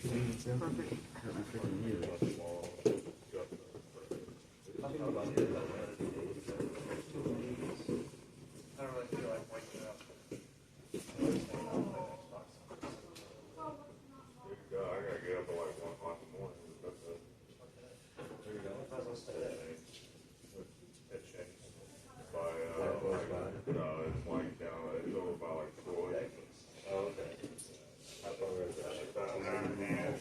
Perfect. I don't really feel like waking up. I gotta get up at like 1 o'clock in the morning. There you go. Might as well stay there. It changed by, it's like down, it's over by like Troy. Oh, okay. How far is that? About an hour and a half.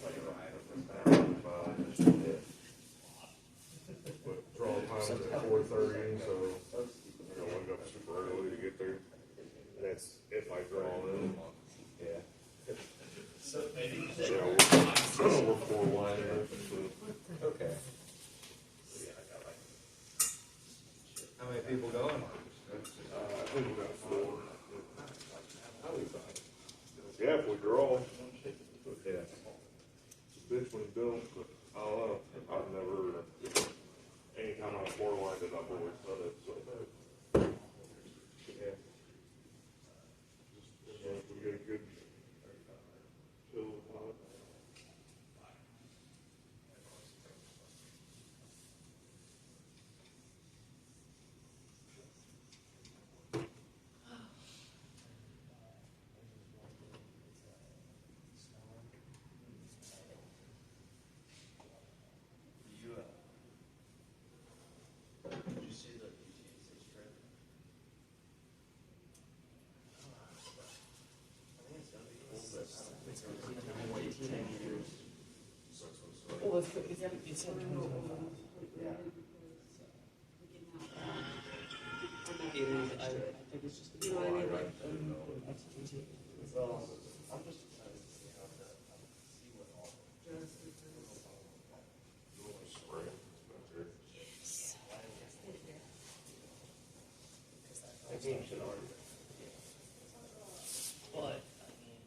But draw time is at 4:30, so I gotta wake up super early to get there. That's if I draw in. Yeah. So maybe. Yeah, we're 4 wide. Okay. How many people going? I think we got 4. Yeah, if we draw. Yeah. It's a bitch when you don't, but I don't know. I've never, anytime I've 4 lined it, I've always done it, so. Yeah. If we get a good chill on it. Did you see the UTSA trip? I think it's gonna be cool, but I don't think it's gonna be 18 years. Well, it's in 2025. Yeah. It is, I think it's just. You know what I mean, like, XTT. Well, I'm just excited to see how that, see what all. That game should already be. But, I mean,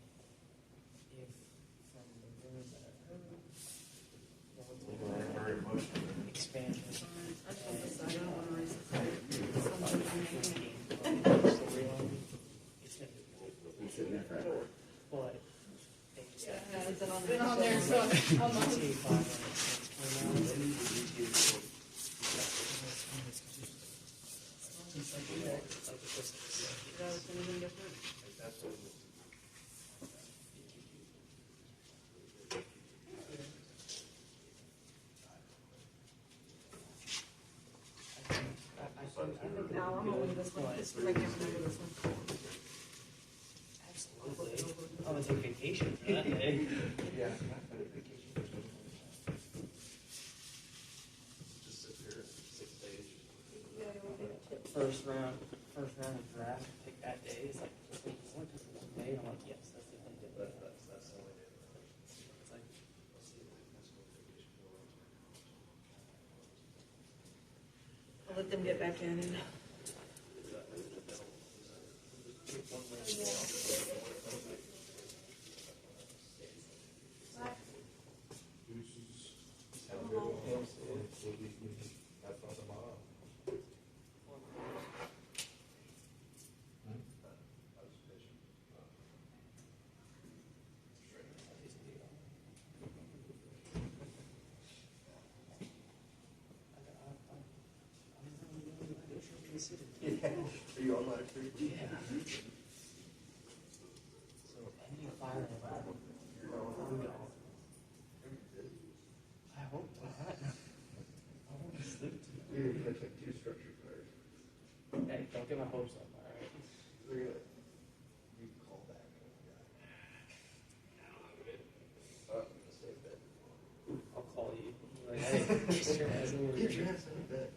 if from the rumors that I've heard, Very emotional. expansion. I just want this, I don't want to raise the Storyline, it's gonna be cool. But, they just have. It's been on there, so I'm not. GTA 5 and it's came out. Is anything different? Now, I'm gonna leave this one, just because I can't remember this one. Absolutely. I'm gonna take vacation for that day. Yeah. Just sit here 6 days. First round of draft, pick that day. It's like, just like, it's only because it's one day. And I'm like, yes, that's the thing. That's the only day. It's like, Let's see if we can schedule vacation for it. I'll let them get back in and. Yeah. Are you on that too? yeah. So, pending fire, I hope not. I want to sleep tonight. You're gonna catch like 2 structure fires. Hey, don't get my hopes up, alright? They're gonna, you can call back. Stay in bed. I'll call you. Like, hey, get your ass over Get here. your ass in bed.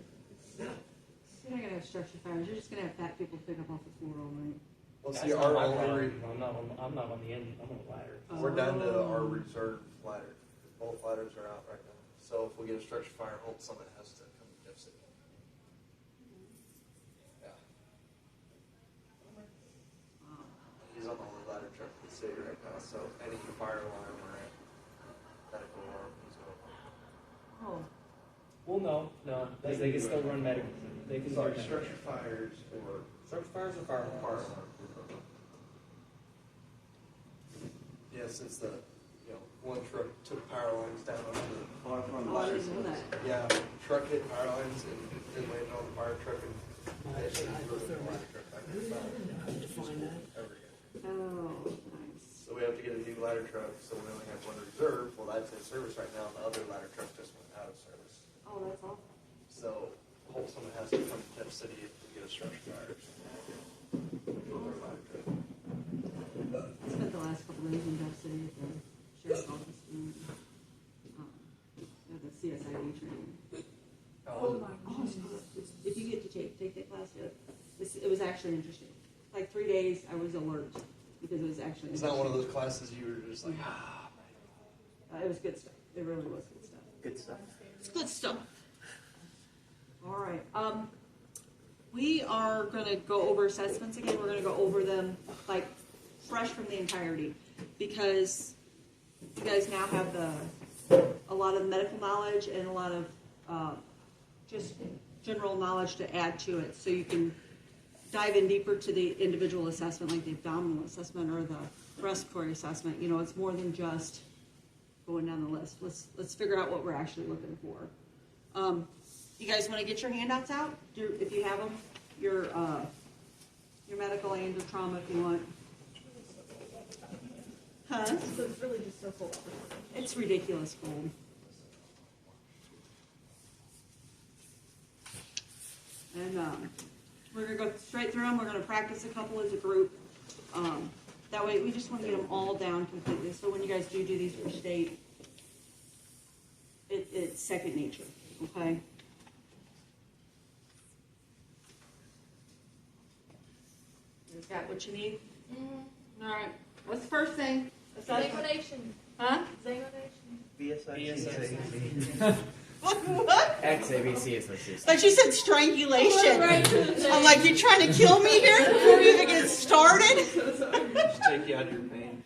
You're not gonna have structure fires, you're just gonna have fat people pick up off the floor all night. Well, That's see, not our my only, problem. I'm not on the end, I'm on the ladder. we're down to our reserve ladder. Both ladders are out right now. So if we get a structure fire, hope someone has to come to fix it. Yeah. He's on the only ladder truck in the city right now, so any fire alarm or medical alarm, he's going. Oh, Well, no, because they can still run medical. They can Sorry, do structure fires or structure fires or fire fire alarms. alarm. Yeah, since the, one truck truck took power lines down on the Oh, I didn't know that. Yeah, truck hit power lines and then landed on the fire truck and they actually moved the fire truck back to the fire. Over here. Oh, nice. So we have to get a new ladder truck, so we only have one reserve. Well, that's in service right now, and the other ladder truck just went out of service. Oh, that's awesome. So Holtzman has to come to Temp City if we get a structure fire. Build our ladder truck. I spent the last couple of days in Dove City at the sheriff's office and at the CSID training. Oh, Oh, it's good. If you get to take that class, it was actually interesting. Like 3 days, I was alert because it was actually. It's not one of those classes you were just like, ah. It was good stuff. It really was good stuff. Good stuff. It's good stuff. All right. We are going to go over assessments again. We're going to go over them like fresh from the entirety because you guys now have a lot of medical knowledge and a lot of just general knowledge to add to it, so you can dive in deeper to the individual assessment, like the abdominal assessment or the respiratory assessment. You know, it's more than just going down the list. Let's figure out what we're actually looking for. You guys want to get your handouts out? If you have them, your medical and your trauma, if you want. Huh? So it's really just so full. It's ridiculous cold. And we're going to go straight through them. We're going to practice a couple as a group. That way, we just want to get them all down completely. So when you guys do these for state, it's second nature, okay? You guys got what you need? All right. What's the first thing? Zangonation. Huh? Zangonation. What? XABC is what she's But you said strangulation. Right to the I'm like, you trying to kill me here before we even get started? Just take you out of your pain.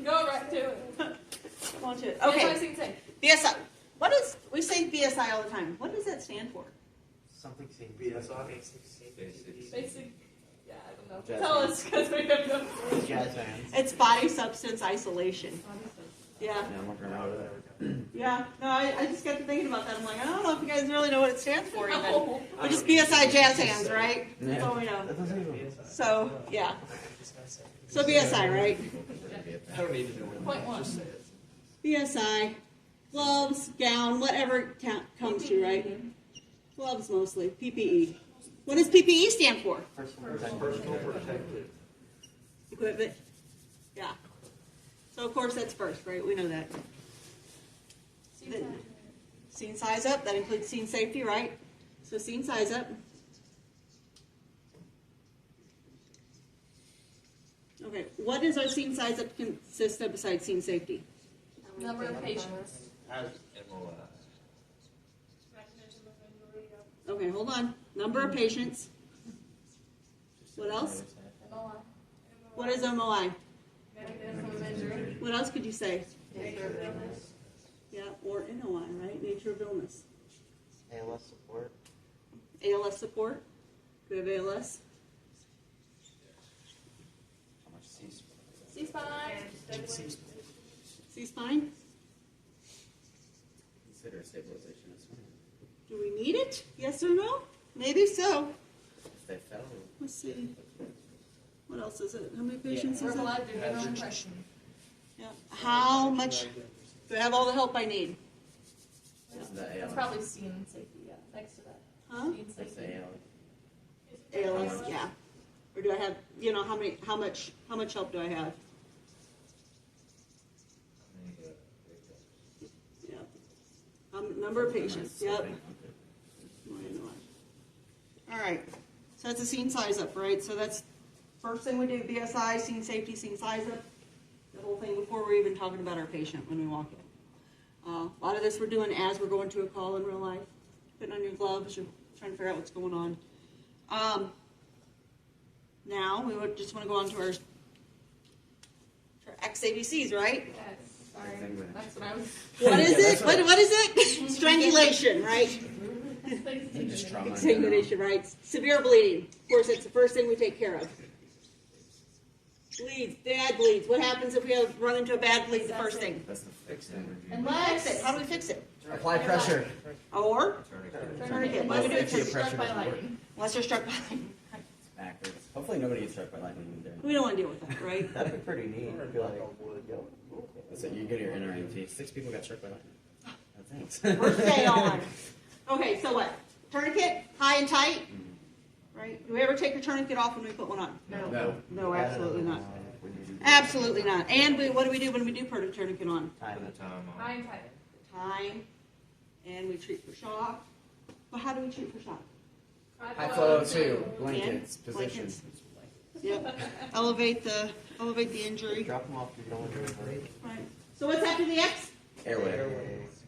Go right to it. Go on to it. That's what I Okay. sing say. BSI. What is, we say BSI all the time. What does that stand for? Something seems BSI. Basic. Yeah, I don't know. Jazz Tell hands. us because we have no. jazz hands. It's body substance isolation. Yeah. Yeah, I'm looking around it. Yeah. No, I just got to thinking about that. I'm like, I don't know if you guys really know what it stands for even. No. We're just BSI jazz hands, right? That's all we know. That doesn't even. So, yeah. So BSI, right? I don't need to know what Point one. Just say it. BSI, gloves, gown, whatever comes to, right? Gloves mostly, PPE. What does PPE stand for? Personal protective. Equipment. Yeah. So of course that's first, right? We know that. Scene size up, that includes scene safety, right? So scene size up. Okay, what does our scene size up consist of besides scene safety? Number of patients. Okay, hold on. Number of patients. What else? MOI. What is MOI? Mechanism of injury. What else could you say? Nature of illness. Yeah, or NOI, right? Nature of illness. ALS support. ALS support. Do we have ALS? How much C's? C-spine. C-spine? Consider stabilization as well. Do we need it? Yes or no? Maybe so. If they fell, Let's see. What else is it? How many patients is We're it? allowed to do general impression. Yeah. How much? Do I have all the help I need? is the That's ALS? probably scene safety, yeah, next to that. Huh? Scene That's safety. the ALS. ALS, yeah. Or do I have, you know, how much help do I have? Yeah. Number of patients, yep. All right, so that's a scene size up, right? So that's first thing we do, BSI, scene safety, scene size up. The whole thing before we're even talking about our patient when we walk in. A lot of this we're doing as we're going to a call in real life. Putting on your gloves, you're trying to figure out what's going on. Now, we would just want to go on to our XABCs, right? Yes, sorry, that's what I was. What is it? What is it? Strangulation, right? Just trauma. Strangulation, right? Severe bleeding. Of course, it's the first thing we take care of. Bleeds, bad bleeds. What happens if we run into a bad bleed the first thing? That's the fix energy. Fix it. How do we fix it? Apply pressure. Or tourniquet. What do we do? If your Unless pressure Struck by doesn't work, lightning. you're struck by lightning. it's backwards. Hopefully nobody gets struck by lightning either. We don't want to deal with that, right? That'd be pretty neat. Or Be like, knock on wood. so you get your NRMT. 6 people got struck by lightning. Oh, thanks. First day on. Okay, so what? Tourniquet, high and tight, right? Do we ever take your tourniquet off when we put one on? No. No, absolutely not. Absolutely not. And what do we do when we do put a tourniquet on? Time. I'm tired. Time, and we treat for shock. Well, how do we treat for shock? High flow too. Blankets. And Position. blankets. Yep. Elevate the injury. Drop them off if you don't want to do it. Right. So what's after the X? Airway.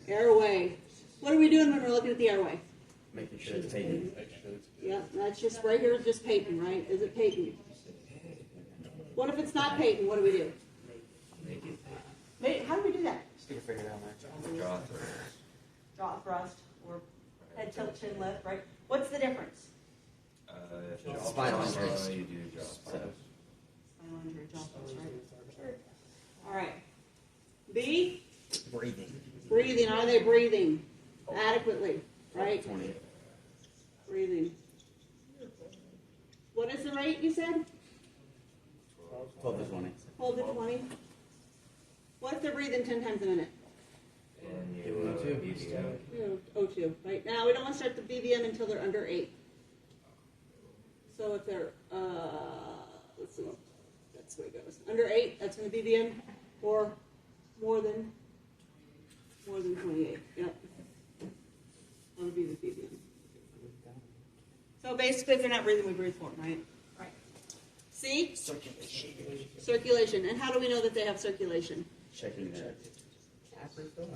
Airway. What are we doing when we're looking at the airway? Making sure it's patent. Yeah, that's just right here. Is just patent, right? Is it patent? What if it's not patent? What do we do? How do we do that? Stick a finger down there. Jaw thrust or head tilt, chin lift, right? What's the difference? Spinal injury. So, Spinal injury, jaw thrust, right? All right. B, breathing. breathing. Are they breathing adequately? Right? 20. Breathing. What is the rate you said? 12 to 20. Hold to 20. What if they're breathing 10 times a minute? Give them a tube. O2. Right now, we don't want to start the BVM until they're under 8. So if they're, let's see, that's the way it goes. Under 8, that's when the BVM, or more than 28. Yep. That would be the BVM. So basically, if they're not breathing, we breathe for them, right? Right. See? Circulation. Circulation. And how do we know that they have circulation? Checking their cap refill.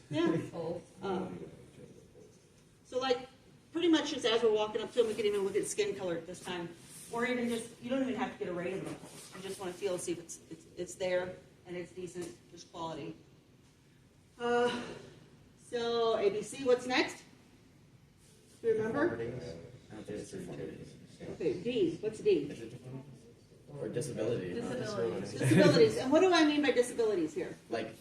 Yeah. Full. So like, pretty much just as we're walking up to them, we can even look at skin color at this time. Or even just, you don't even have to get a rate of them. You just want to feel and see if it's there and it's decent, there's quality. So ABC, what's next? Do you remember? I don't think it's 3 days. Okay, D. What's D? Is it different? Or disability. Disabilities. Disabilities. And what do I mean by disabilities here? Like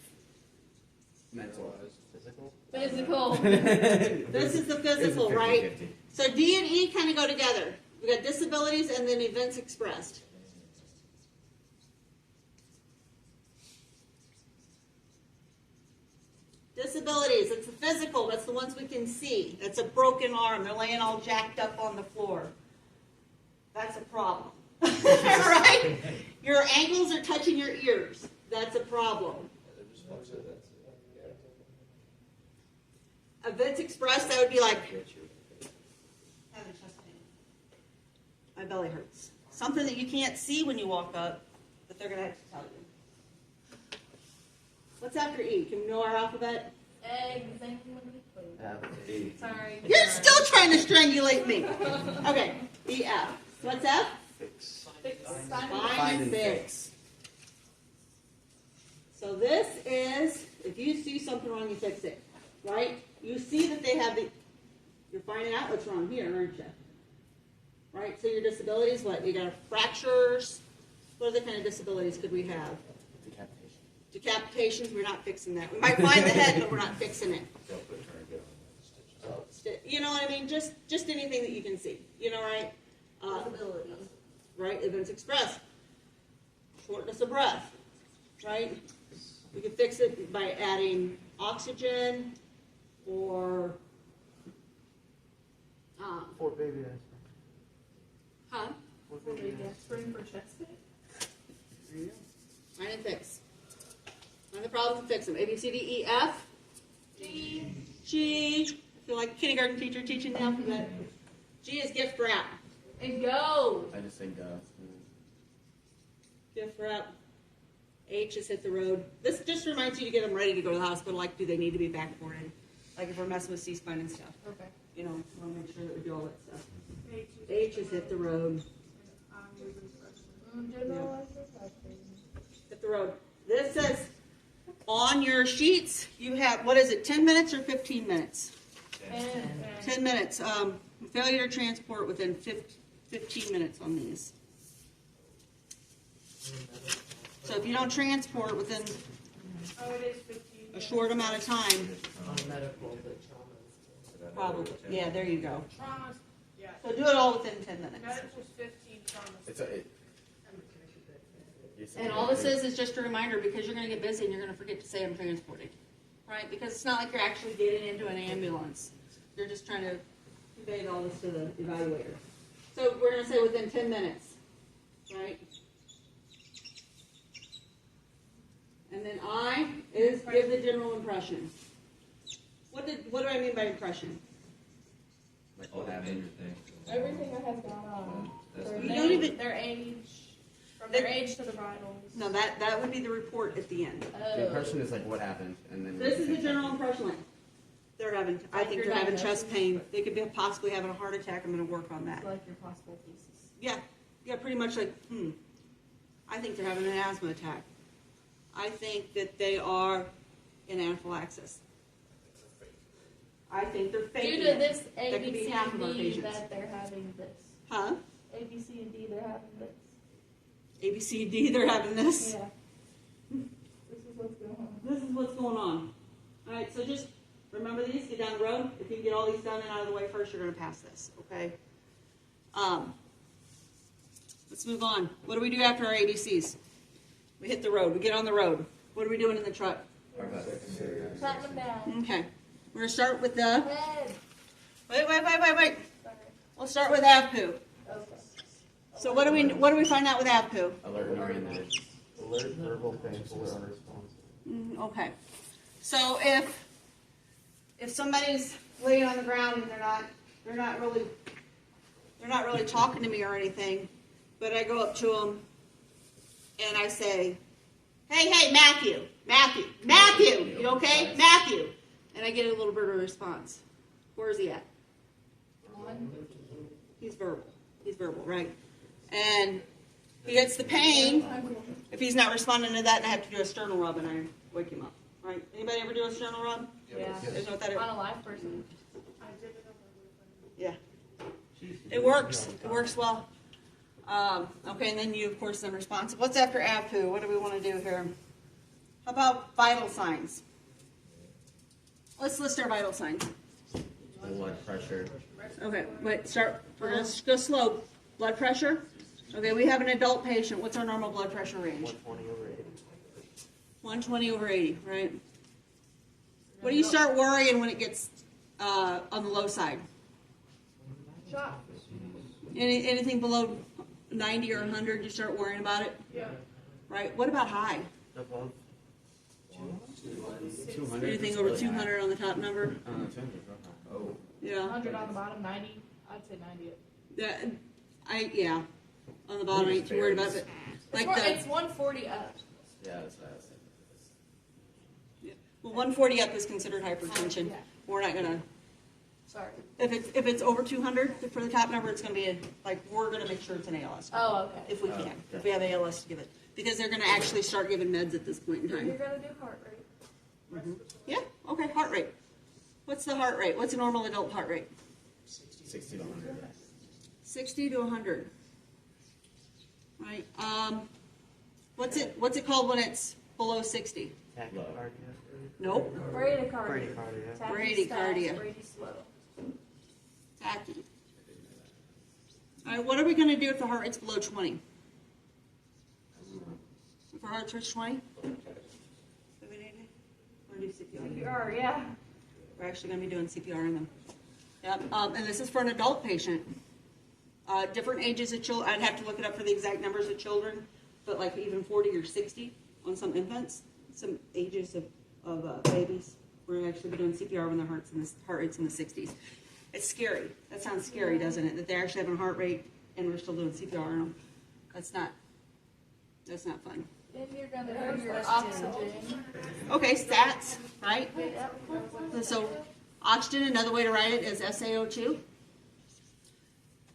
mental. Physical? Physical. This is the physical, It's a right? 50-50. So D and E kind of go together. We got disabilities and then events expressed. Disabilities, it's the physical, that's the ones we can see. That's a broken arm, they're laying all jacked up on the floor. That's a problem. Right? Your ankles are touching your ears. That's a problem. Events expressed, that would be like having chest pain. My belly hurts. Something that you can't see when you walk up, but they're going to have to tell you. What's after E? Can we know our alphabet? Sorry. You're still trying to strangulate me. Okay, E, F. What's F? Fix. Find and fix. So this is, if you see something wrong, you fix it, right? You see that they have you're finding out what's wrong here, aren't you? Right, so your disabilities, what? You got fractures. What other kind of disabilities could we have? Decapitation. Decapitations, we're not fixing that. We might find the head, but we're not fixing it. You know what I mean? Just anything that you can see. You know, right? Right? Events expressed. Shortness of breath. Right? We could fix it by adding oxygen or Poor baby. huh? Aspirin for chest pain. Find and fix. Find the problems and fix them. A, B, C, D, E, F. G. G. I feel like a kindergarten teacher teaching the alphabet. G is gift wrap. And go. I just think Gift wrap. H is hit the road. This just reminds you to get them ready to go to the hospital. Like, do they need to be backboarded? Like if we're messing with C-spine and stuff. Okay. You know, we want to make sure that we do all that stuff. H is hit the road. Hit the road. This says on your sheets, you have, what is it, 10 minutes or 15 minutes? 10 minutes. Failure to transport within 15 minutes on these. So if you don't transport within Oh, it is 15. a short amount of time, On medical, but trauma probably, yeah, there you go. Traumas. Yeah. So do it all within 10 minutes. Medical was 15. Traumas. It's a. And all this is just a reminder, because you're gonna get busy and you're gonna forget to say I'm transporting, right? Because it's not like you're actually getting into an ambulance. You're just trying to convey all this to the evaluator. So we're gonna say within 10 minutes, right? And then I is give the general impression. What do I mean by impression? Like what happened? Everything that has gone on. Their You name, don't even- their age, from their age to the vitals. No, that would be the report at the end. The impression is like what happened, and then. This is the general impression line. I think they're having chest pain. They could be possibly having a heart attack. I'm going to work on that. Like your possible thesis. Yeah, pretty much like, I think they're having an asthma attack. I think that they are in anaphylaxis. I think they're faking Due to it. this That A, could B, be C, half of our and D, patients. that they're having this. Huh? A, B, C, and D, they're having this. A, B, C, D, they're having this. Yeah. This is what's going on. This is what's going on. All right, so just remember these, get down the road. If you can get all these done and out of the way first, you're going to pass this, okay? Let's move on. What do we do after our ABCs? We hit the road. We get on the road. What are we doing in the truck? Shut them down. Okay. We're going to start with the... Red. Wait. Sorry. We'll start with AVPU. Okay. So what do we find out with AVPU? Alert and oriented. Alert, verbal, painful, or unresponsive. Okay. So if somebody's laying on the ground and they're not really talking to me or anything, but I go up to them and I say, "Hey, Matthew, you okay, Matthew?" And I get a little bit of a response. Where is he at? He's verbal, right? And he gets the pain. If he's not responding to that, and I have to do a sternal rub, and I wake him up. Right? Anybody ever do a sternal rub? Yeah. There's no what that is. On a live person. Yeah. It works. It works well. Okay, and then you, of course, then responsive. What's after AVPU? What do we want to do here? How about vital signs? Let's list our vital signs. Blood pressure. Okay, wait, start. We're going to go slow. Blood pressure. Okay, we have an adult patient. What's our normal blood pressure range? 120 over 80, right? What do you start worrying when it gets on the low side? Shot. Anything below 90 or 100, you start worrying about it, Yeah. right? What about high? Above 200. Anything over 200 on the top number? 200. Oh. Yeah. 100 on the bottom, 90. I'd say 90. Yeah. On the bottom, I ain't too worried about it. Like It's 140 up. Yeah, that's what I was thinking. well, 140 up is considered hypertension. Yeah. We're not gonna. Sorry. If it's over 200 for the top number, it's gonna be we're gonna make sure it's an ALS. Oh, okay. If we can, if we have ALS to give it, because they're gonna actually start giving meds at this point in You're time. gonna do heart rate. Yeah. Okay. Heart rate. What's the heart rate? What's a normal adult heart rate? 60 to 100. 60 to 100. Right. What's it called when it's below 60? Nope. Bradycardia. Bradycardia. Brady slow. Tacky. All right. What are we going to do if the heart rate's below 20? If our heart rate's 20? We're going to do CPR. CPR, yeah. We're actually going to be doing CPR in them. Yep. And this is for an adult patient. Different ages of children. I'd have to look it up for the exact numbers of children, but like even 40 or 60 on some infants, some ages of babies. We're going to actually be doing CPR when their heart rate's in the 60s. It's scary. That sounds scary, doesn't it? That they're actually having a heart rate and we're still doing CPR on them. That's not fun. Then you're gonna do your oxygen. Okay, stats, right? Yep. So oxygen, another way to write it is SaO2.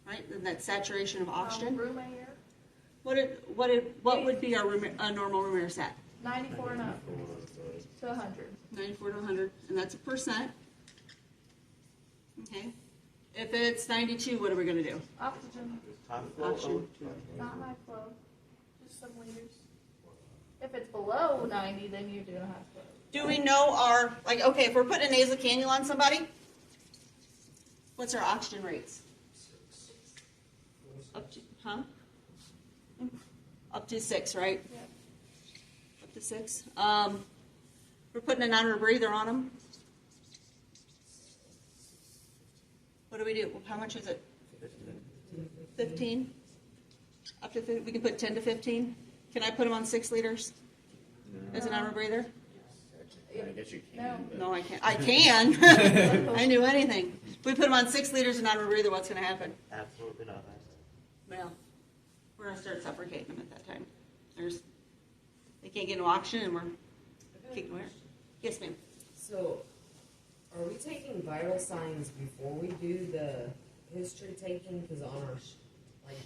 Right, and that's saturation of oxygen. Room air. What would be a normal room air sat? 94 and up. To 100. 94 to 100, and that's a percent. Okay. If it's 92, what are we going to do? Oxygen. Oxygen. Not high flow. Just some liters. If it's below 90, then you're doing a hospital. Do we know our, like, okay, if we're putting a nasal cannula on somebody, what's our oxygen rates? Up to, huh? Up to 6, right? Yeah. Up to 6. We're putting a non-rebreather on them. What do we do? How much is it? 15? Up to 15? We can put 10 to 15? Can I put them on 6 liters as a non-rebreather? I guess you can. But No, I can't. I can. I knew anything. If we put them on 6 liters of non-rebreather, what's going to happen? Absolutely not. Well, we're going to start suffocating them at that time. They can't get no oxygen, and we're kicking them air. Yes, ma'am. So, are we taking vital signs before we do the history taking? Because on our,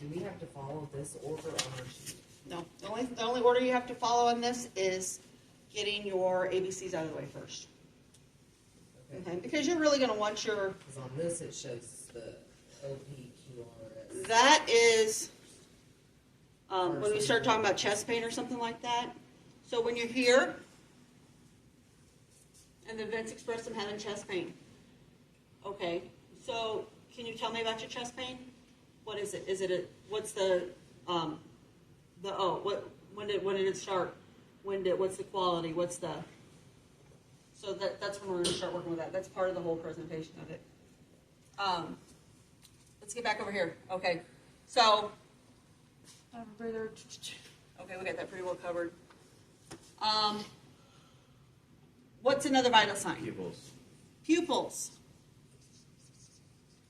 do we have to follow this order on our sheet? No. The only order you have to follow on this is getting your ABCs out of the way first. Okay? Because you're really going to want your. Because on this it shows the OPQRS. That is when we start talking about chest pain or something like that. So when you're here, and the events express them having chest pain. Okay, so can you tell me about your chest pain? What is it? Is it a, what's the when did it start? What's the quality? What's the, so that's when we're going to start working with that. That's part of the whole presentation of it. Let's get back over here. Okay, so, okay, we got that pretty well covered. What's another vital sign? Pupils. Pupils.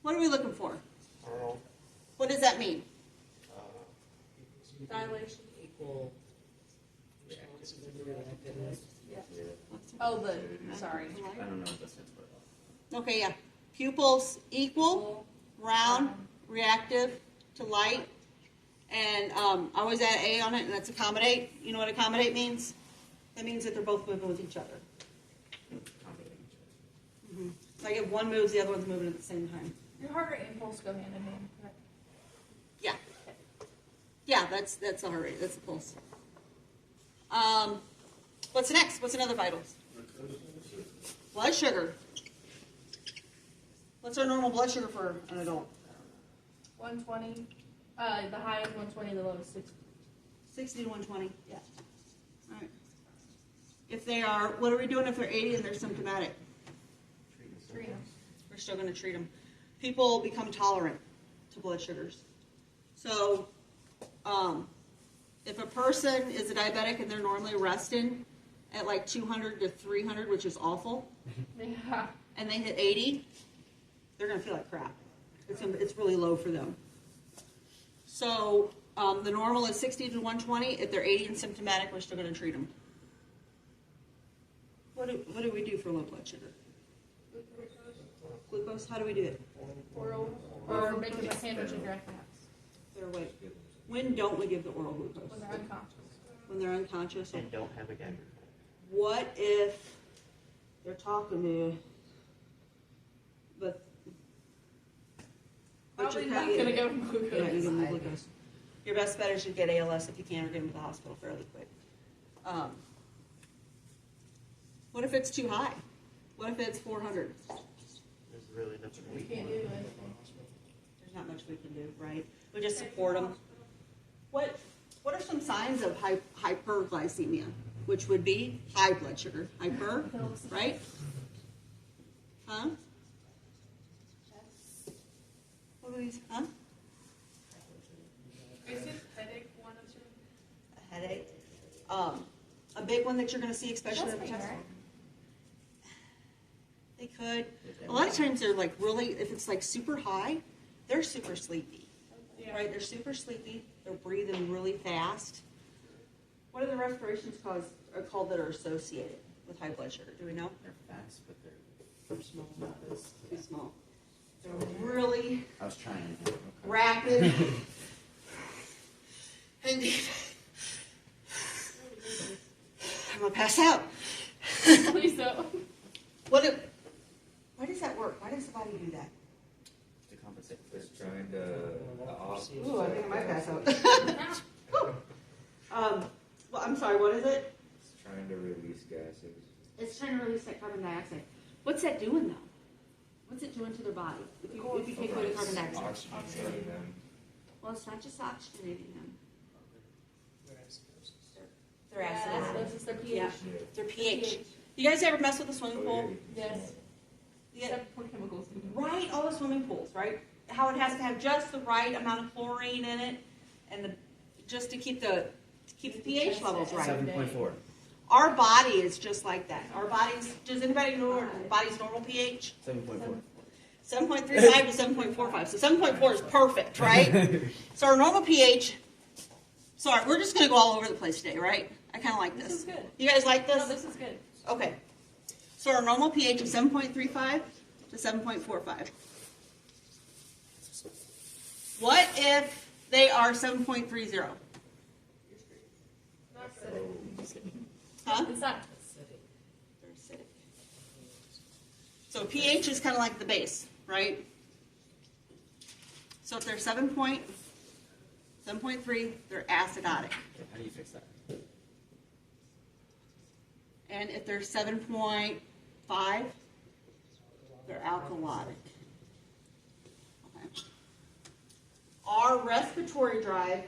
What are we looking for? Carl, What does that mean? Dilation. Equal reactiveness. Oh, sorry. I don't know what this stands for. Okay, yeah. Pupils equal, round, reactive to light. And I always add A on it, and that's accommodate. You know what accommodate means? That means that they're both moving with each other. Like if one moves, the other one's moving at the same time. Your heart rate and pulse go hand in hand, correct? Yeah. Yeah, that's the heart rate. That's the pulse. What's next? What's another vital? Blood sugar. What's our normal blood sugar for an adult? 120. The high is 120, the low is 60. 60 to 120. Yeah. All right. If they are, what are we doing if they're 80 and they're symptomatic? Treat 'em. We're still going to treat them. People become tolerant to blood sugars. So, if a person is a diabetic and they're normally resting at like 200 to 300, which is awful, Yeah. and they hit 80, they're going to feel like crap. It's really low for them. So, the normal is 60 to 120. If they're 80 and symptomatic, we're still going to treat them. What do we do for low blood sugar? Glucose, how do we do it? Oral. Or make them a sandwich and direct naps. Fair way. When don't we give the oral glucose? When they're unconscious. When they're unconscious. And don't have a gag. What if they're talking to you, but Probably you're not kinda gonna getting- go glucose. you're not gonna give them glucose. Your best bet is to get ALS if you can, or get them to the hospital fairly quick. What if it's too high? What if it's 400? There's really nothing We we can't do anything. There's not much we can do, right? We just support them. What are some signs of hyperglycemia? Which would be high blood sugar. Hyper, right? Huh? What are these? Huh? Is it headache one of them? A headache. A big one that you're going to see, especially in the Chest test. pain, right? They could. A lot of times they're like really, if it's like super high, they're super sleepy. Yeah. Right? They're super sleepy. They're breathing really fast. What are the respirations called that are associated with high blood sugar? Do we know? They're fast, but they're small, not as. Too small. They're really I was trying. rapid and deep. I'm gonna pass out. Please don't. Why does that work? Why does the body do that? To compensate for Just trying to Ooh, I think I might pass out. It's trying to release that carbon dioxide. What's that doing though? What's it doing to their body if you take away the carbon dioxide? Oxygenating them. Well, it's not just oxygenating them. They're Yeah, acidic. acidosis, their pH. Yeah. Their pH. You guys ever mess with a swimming pool? Yes. Yeah. Except for chemicals. Right, all the swimming pools, right? How it has to have just the right amount of chlorine in it, and just to keep the pH levels right. 7.4. Our body is just like that. Our bodies. Does anybody know our body's normal pH? 7.4. 7.35 to 7.45. So 7.4 is perfect, right? So our normal pH. Sorry, we're just gonna go all over the place today, right? I kind of like this. This is good. You guys like No, this? this is good. Okay. So our normal pH is 7.35 to 7.45. What if they are 7.30? Not acidic. Huh? It's not. They're acidic. So pH is kind of like the base, right? So if they're 7.3, they're acidotic. How do you fix that? And if they're 7.5, they're alkalotic. Okay. Our respiratory drive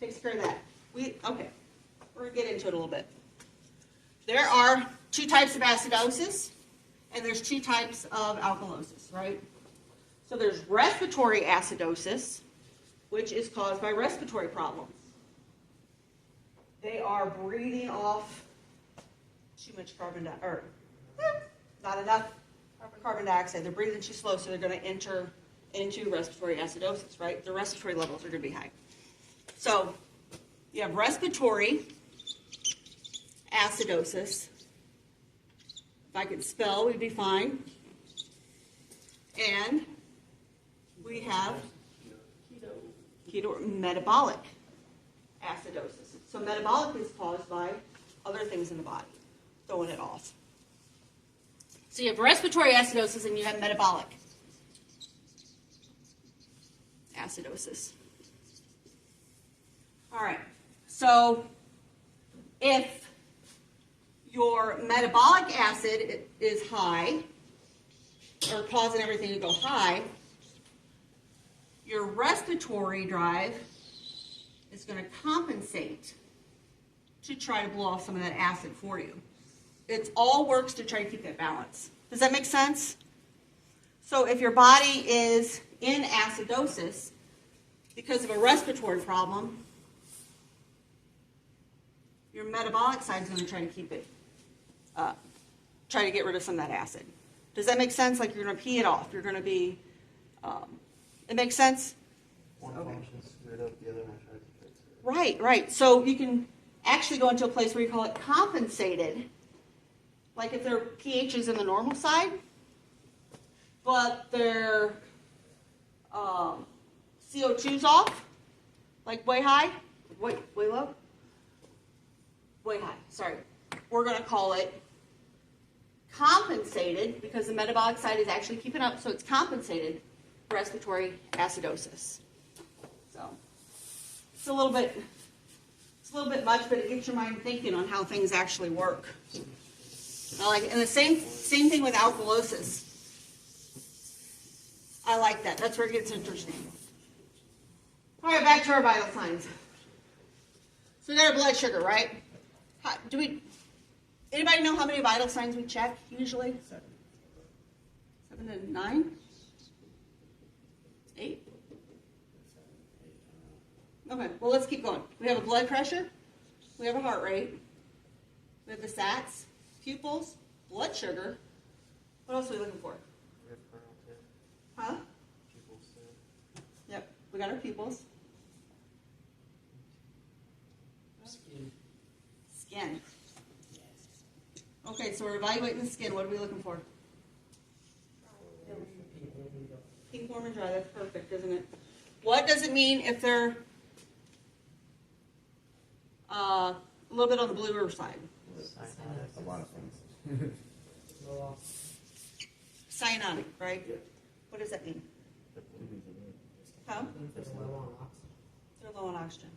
takes care of that. We're gonna get into it a little bit. There are two types of acidosis, and there's two types of alkalosis, right? So there's respiratory acidosis, which is caused by respiratory problems. They are breathing off too much not enough carbon dioxide. They're breathing too slow, so they're going to enter into respiratory acidosis, right? Their respiratory levels are going to be high. So you have respiratory acidosis. If I could spell, we'd be fine. And we have metabolic acidosis. So metabolic is caused by other things in the body, throwing it off. So you have respiratory acidosis and you have metabolic acidosis. All right. So if your metabolic acid is high, or causing everything to go high, your respiratory drive is going to compensate to try to blow off some of that acid for you. It all works to try to keep that balance. Does that make sense? So if your body is in acidosis because of a respiratory problem, your metabolic side is going to try to keep it, try to get rid of some of that acid. Does that make sense? Like you're going to pee it off. You're going to be, it makes sense? One function screwed up, the other one tried to fix it. Right. So you can actually go into a place where you call it compensated. Like if their pH is in the normal side, but their CO2's off, like way high, way low, way high, sorry. We're going to call it compensated because the metabolic side is actually keeping up, so it's compensated respiratory acidosis. So it's a little bit much, but it gets your mind thinking on how things actually work. And the same thing with alkalosis. I like that. That's where it gets interesting. All right, back to our vital signs. So we got our blood sugar, right? Anybody know how many vital signs we check usually? 7 to 9? 8? Okay, well let's keep going. We have a blood pressure. We have a heart rate. We have the SATs, pupils, blood sugar. What else are we looking for? We have kernel tip, Huh? pupils too. Yep, we got our pupils. Skin. Okay, so we're evaluating the skin. What are we looking for? Pink, warm, and dry. That's perfect, isn't it? What does it mean if they're a little bit on the bluer side? A lot of things. Cyanotic, right? What does that mean? How? They're low on oxygen. They're low on oxygen.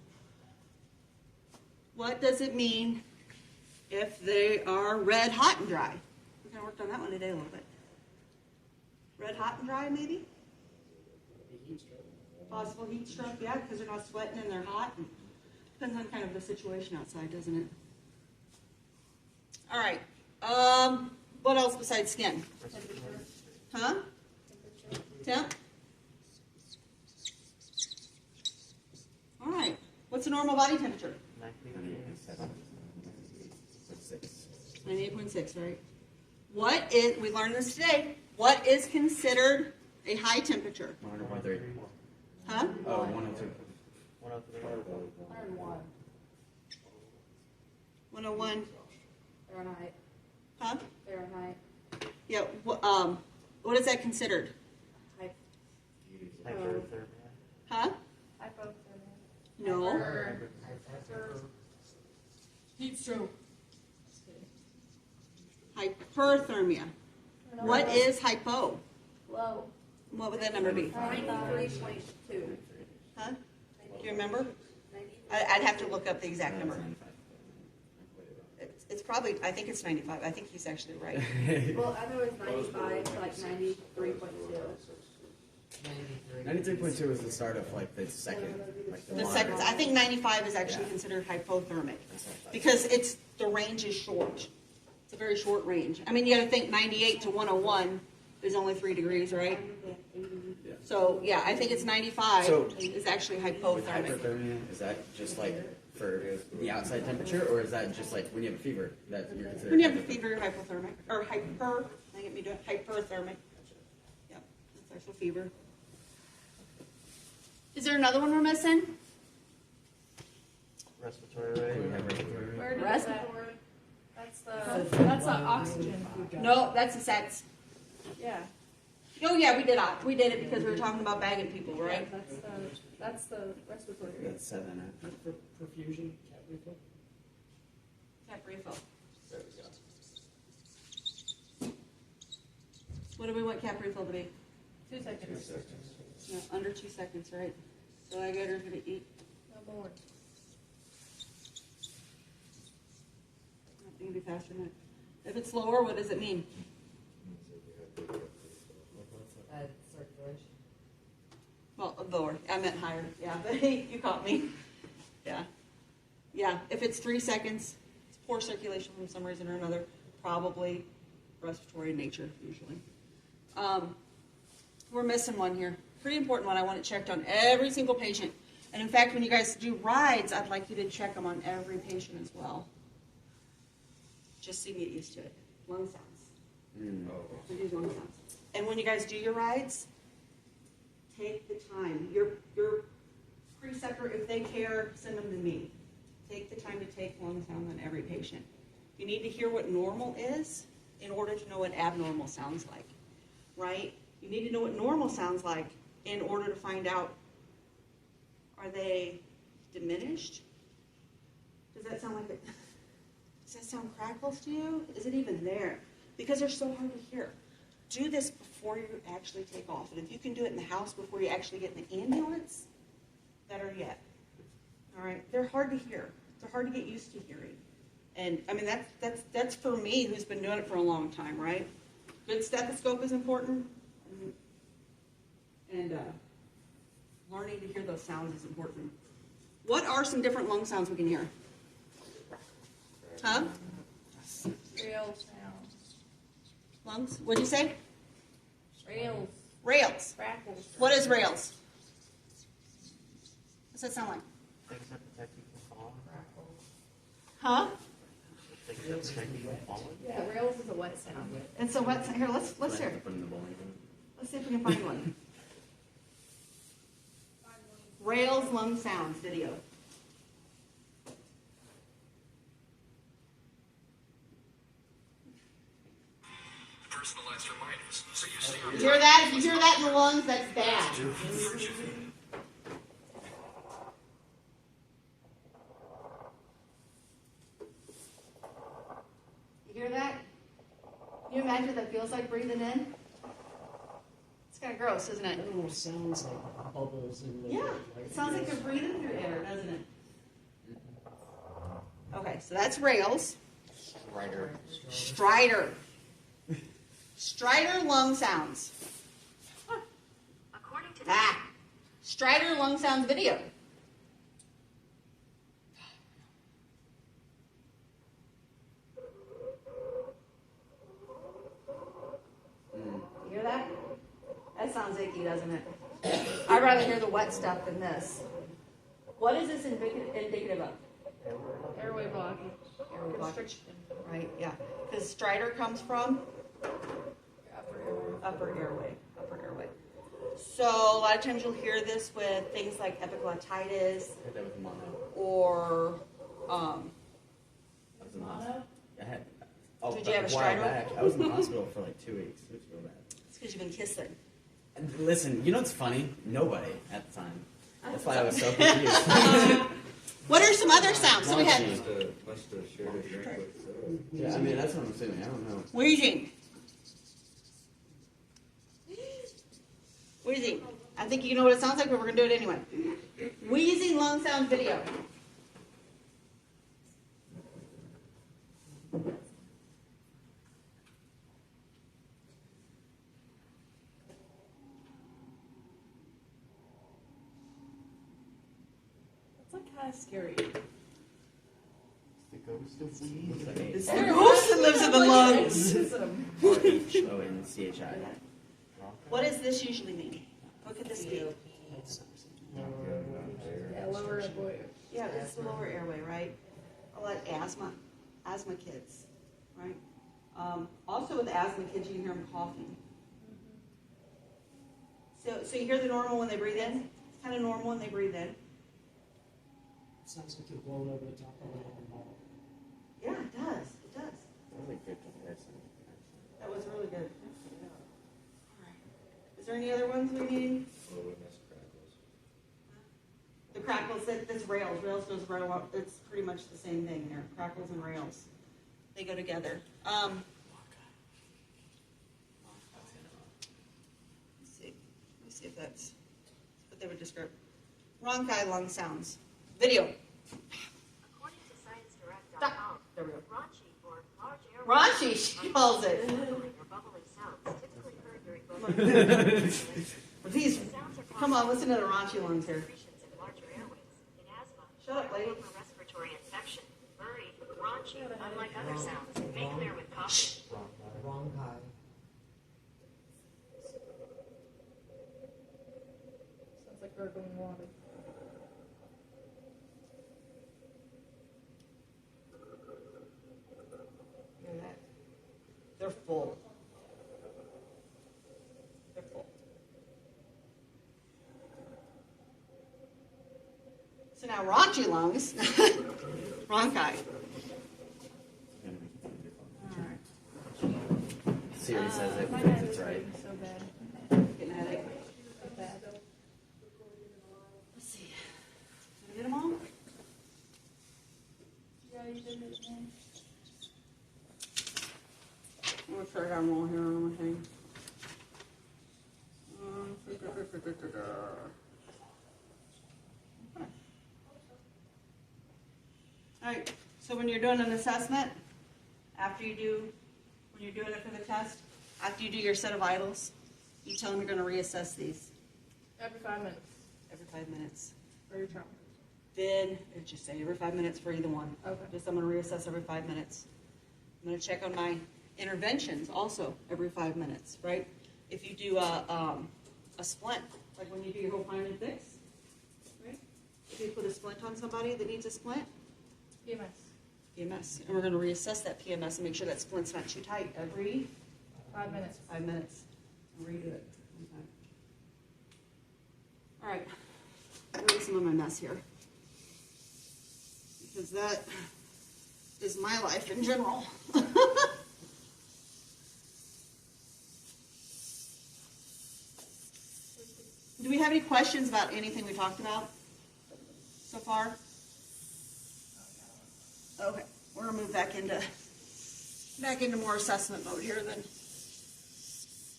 What does it mean if they are red, hot, and dry. We kind of worked on that one today a little bit. Red, hot, and dry, maybe? Possible heat stroke, yeah, because they're not sweating and they're hot. And depends on kind of the situation outside, doesn't it? All right. What else besides skin? Huh? Temp? All right. What's a normal body temperature? 98.6, right? What is, we learned this today, what is considered a high temperature? 100.3. Huh? Oh, 102. 101 101. Fahrenheit. Huh? Fahrenheit. Yeah. What is that considered? Huh? Hypothermia. No. Heat stroke. Hyperthermia. What is hypo? Low. What would that number be? 93.2. Huh? Do you remember? I'd have to look up the exact number. It's probably, I think it's 95. I think he's actually right. Well, I know it's 95 to like 93.2. 93.2 is the start of like the second. Like The second, I think 95 is actually considered hypothermic because the range is short. It's a very short range. I mean, you got to think 98 to 101 is only 3 degrees, right? So yeah, I think it's 95 So- is actually With hypothermic. hyperthermia, is that just like for the outside temperature, or is that just like when you have a fever that you're considered? When you have a fever, you're hypothermic or hyper. I get me doing hyperthermic. Yep, that's actual fever. Is there another one we're missing? Respiratory rate. Where did Rest- that work? That's the oxygen. No, that's the sets. Yeah. Oh yeah, we did it because we were talking about bagging people, right? Yeah, that's the respiratory rate. That's 7. Perfusion, cat refill. Cap refill. There we go. What do we want cap refill to be? 2 seconds. No, under 2 seconds, right? So I got her gonna eat. No more. It can be faster than that. If it's slower, what does it mean? Circulation. Well, lower. I meant higher. Yeah, but hey, you caught me. Yeah. Yeah, if it's 3 seconds, it's poor circulation from some reason or another. Probably respiratory in nature, usually. We're missing one here. Pretty important one. I want it checked on every single patient. And in fact, when you guys do rides, I'd like you to check them on every patient as well. Just so you get used to it. Lung sounds. We do lung sounds. And when you guys do your rides, take the time. Your preceptor, if they care, send them to me. Take the time to take lung sounds on every patient. You need to hear what normal is in order to know what abnormal sounds like, right? You need to know what normal sounds like in order to find out, are they diminished? Does that sound like it? Does that sound crackles to you? Is it even there? Because they're so hard to hear. Do this before you actually take off. And if you can do it in the house before you actually get in the ambulance, better yet. All right? They're hard to hear. They're hard to get used to hearing. And I mean, that's for me who's been doing it for a long time, right? Good stethoscope is important. And learning to hear those sounds is important. What are some different lung sounds we can hear? Huh? Rail sounds. Lungs? What'd you say? Rails. Rails. Crackles. What is rails? What's that sound like? Things that protect you from falling. Huh? Things that protect you from falling. Yeah, rails is a wet sound. It's a wet sound. Here, let's hear. Put in the bowling pin. Let's see if we can find one. Rails lung sounds video. Personalized reminders, so you stay on You hear that? If you hear that in the lungs, that's bad. You hear that? Can you imagine what that feels like breathing in? It's kind of gross, isn't it? It almost sounds like bubbles in the. Yeah, it sounds like you're breathing through air, doesn't it? Okay, so that's rails. Strider. Strider. Strider lung sounds. According to Strider lung sounds video. You hear that? That sounds icky, doesn't it? I'd rather hear the wet stuff than this. What is this indicative of? Airway blocking. Airway blockage. Constriction. Right, yeah. Because Strider comes from Upper airway. upper airway. So a lot of times you'll hear this with things like epiglottitis I heard that with mono. or I was in the hospital. I had. Oh, Did you have a while Strider? back, I was in the hospital for like 2 weeks. It was real bad. it's because you've been kissing. And listen, you know what's funny? Nobody at the time. That's why I was so confused. What are some other sounds? So we had Must have shared a drink with. Yeah, I mean that's what I'm assuming. I don't know. wheezing. Wheezing. I think you know what it sounds like, but we're going to do it anyway. Wheezing lung sound video. It's like kind of scary. The ghost of weed. It's the ghost that lives in the lungs. RHONCHI. What does this usually mean? What could this be? Yeah, lower airway. Yeah, it's the lower airway, right? A lot of asthma kids, right? Also with asthma kids, you hear them coughing. So you hear the normal when they breathe in? It's kind of normal when they breathe in. Sounds like you're blown over the top of a ball. Yeah, it does. It does. That was a good comparison. That was really good. All right. Is there any other ones we need? The crackles, that's rails. Rails goes right along. It's pretty much the same thing there. Crackles and rails. They go together. Let's see. Let me see if that's what they would describe. Ronchi lung sounds. Video. according to ScienceDirect.com, There we go. raunchy or large airway Raunchy, she calls it. bubbling or bubbling sounds typically heard during both These, sounds are come on, listen to the raunchy lungs here. secretions in larger airways. In asthma, Shut up, lady. or respiratory infection, murray, raunchy, unlike other sounds, may clear with coughing. Wrong guy. Sounds like gurgling water. Hear that? They're full. They're full. So now raunchy lungs. Ronchi. Siri says it My because head it's is right. hurting so bad. Getting a headache. So bad. Let's see. Did I get them all? Yeah, you did it, man. I'm gonna try to have them all here on my thing. Alright, so when you're doing an assessment, when you're doing it for the test, after you do your set of vitals, you tell them you're gonna reassess these Every 5 minutes every 5 minutes. for your trauma. Then, just say every 5 minutes for either one. Okay. Just I'm gonna reassess every 5 minutes. I'm gonna check on my interventions also every 5 minutes, right? If you do a splint, like when you do your whole fine and fix, right? If you put a splint on somebody that needs a splint, PMS. PMS, and we're gonna reassess that PMS and make sure that splint's not too tight every 5 minutes. 5 minutes. And redo it. Okay. All right, rid some of my mess here. Because that is my life in general. Do we have any questions about anything we talked about so far? Okay, we're gonna move back into more assessment mode here than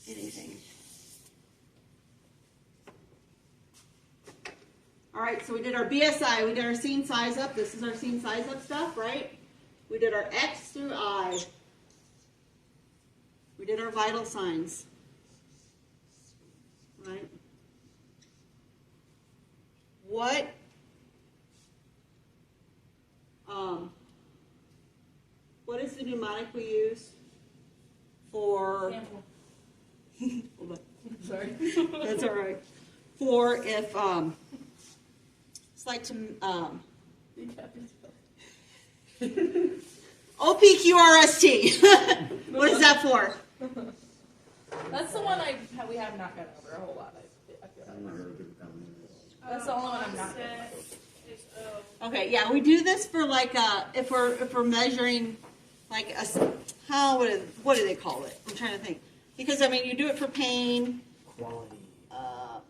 anything. All right, so we did our BSI, we did our scene size up. This is our scene size up stuff, right? We did our X through I. We did our vital signs. Right? What is the mnemonic we use for? Sample. Hold on. Sorry. That's all right. For if it's like to OPQRST. What is that for? That's the one we have not gotten over a whole lot. I feel like. That's the only one I'm not getting over. Okay, yeah, we do this for like if we're measuring like what do they call it? I'm trying to think, because I mean you do it for pain. Quality.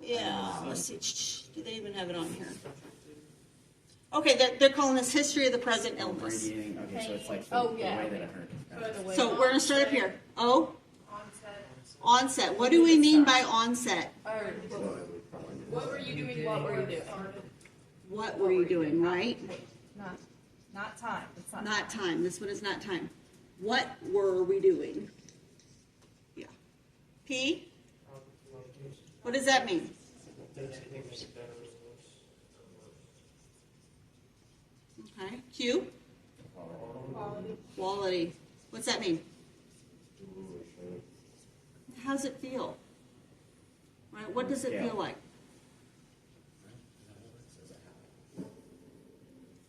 Yeah, let's see. Do they even have it on here? Okay, they're calling this history of the present illness. Radiating. Okay, so it's like Oh, the yeah, way okay. that it hurt. By the way, So we're gonna start up here. O, onset. onset. What do we mean by onset? Or, what were you doing? What were you doing? What were you doing, right? Not time. It's not. Not time. This one is not time. What were we doing? Yeah. P, what does that mean? Okay. Q, quality. What's that mean? How's it feel? Right? What does it feel like?